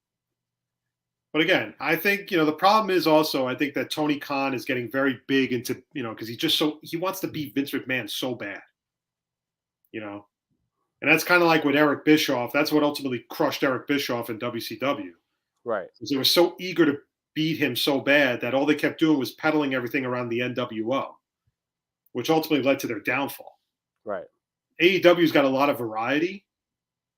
but again, I think, the problem is also, I think that Tony Khan is getting very big into, because he wants to beat Vince McMahon so bad, and that's kind of like with Eric Bischoff. That's what ultimately crushed Eric Bischoff in WCW.
Right.
Because they were so eager to beat him so bad that all they kept doing was peddling everything around the NWO, which ultimately led to their downfall.
Right.
AEW's got a lot of variety,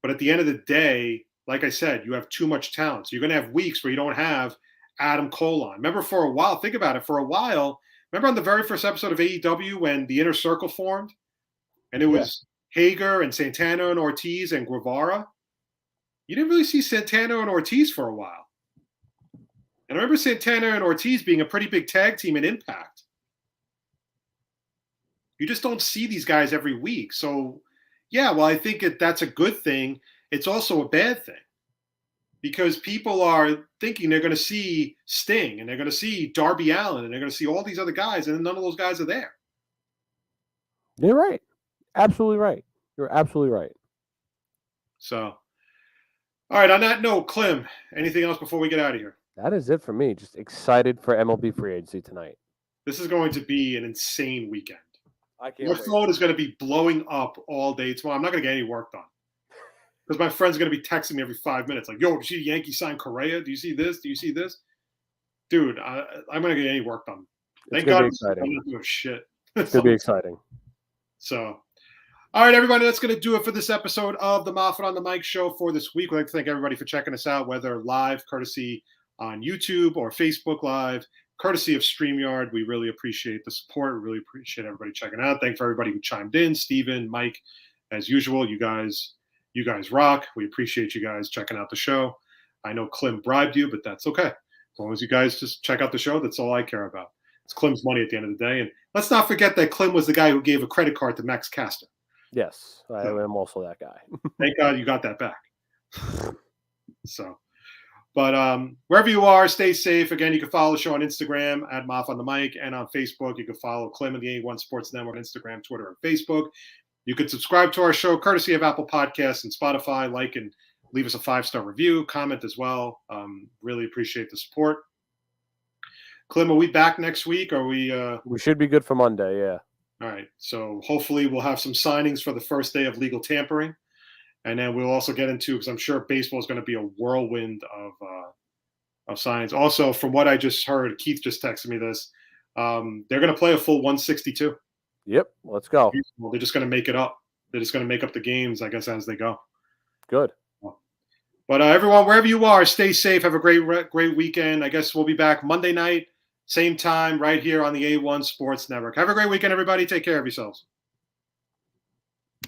but at the end of the day, like I said, you have too much talent. So you're going to have weeks where you don't have Adam Cole on. Remember for a while, think about it, remember on the very first episode of AEW when the Inner Circle formed? And it was Hager and Santana and Ortiz and Guevara? You didn't really see Santana and Ortiz for a while. And I remember Santana and Ortiz being a pretty big tag team in Impact. You just don't see these guys every week. So, yeah, well, I think that's a good thing. It's also a bad thing because people are thinking they're going to see Sting and they're going to see Darby Allin and they're going to see all these other guys, and none of those guys are there.
You're right. Absolutely right. You're absolutely right.
So, all right, on that note, Klim, anything else before we get out of here?
That is it for me. Just excited for MLB free agency tonight.
This is going to be an insane weekend.
I can't
My
wait.
phone is going to be blowing up all day tomorrow. I'm not going to get any work done. Because my friend's going to be texting me every 5 minutes like, yo, did you see the Yankees sign Correa? Do you see this? Do you see this? Dude, I'm going to get any work done. Thank God I'm not doing shit.
It's going to be exciting.
So, all right, everybody, that's going to do it for this episode of the Moffett on the Mic show for this week. We'd like to thank everybody for checking us out, whether live, courtesy on YouTube or Facebook Live, courtesy of StreamYard. We really appreciate the support. We really appreciate everybody checking out. Thanks for everybody who chimed in. Steven, Mike, as usual, you guys rock. We appreciate you guys checking out the show. I know Klim bribed you, but that's okay. As long as you guys just check out the show, that's all I care about. It's Klim's money at the end of the day. And let's not forget that Klim was the guy who gave a credit card to Max Caster.
Yes, I am also that guy.
Thank God you got that back. So, but wherever you are, stay safe. Again, you can follow the show on Instagram at Moff on the Mic and on Facebook. You can follow Klim and the A1 Sports Network on Instagram, Twitter, and Facebook. You can subscribe to our show courtesy of Apple Podcasts and Spotify. Like and leave us a 5-star review, comment as well. Really appreciate the support. Klim, are we back next week? Are we?
We should be good for Monday. Yeah.
All right. So hopefully we'll have some signings for the first day of legal tampering, and then we'll also get into, because I'm sure baseball is going to be a whirlwind of signings. Also, from what I just heard, Keith just texted me this. They're going to play a full 162.
Yep. Let's go.
Well, they're just going to make it up. They're just going to make up the games, I guess, as they go.
Good.
But everyone, wherever you are, stay safe. Have a great weekend. I guess we'll be back Monday night, same time, right here on the A1 Sports Network. Have a great weekend, everybody. Take care of yourselves.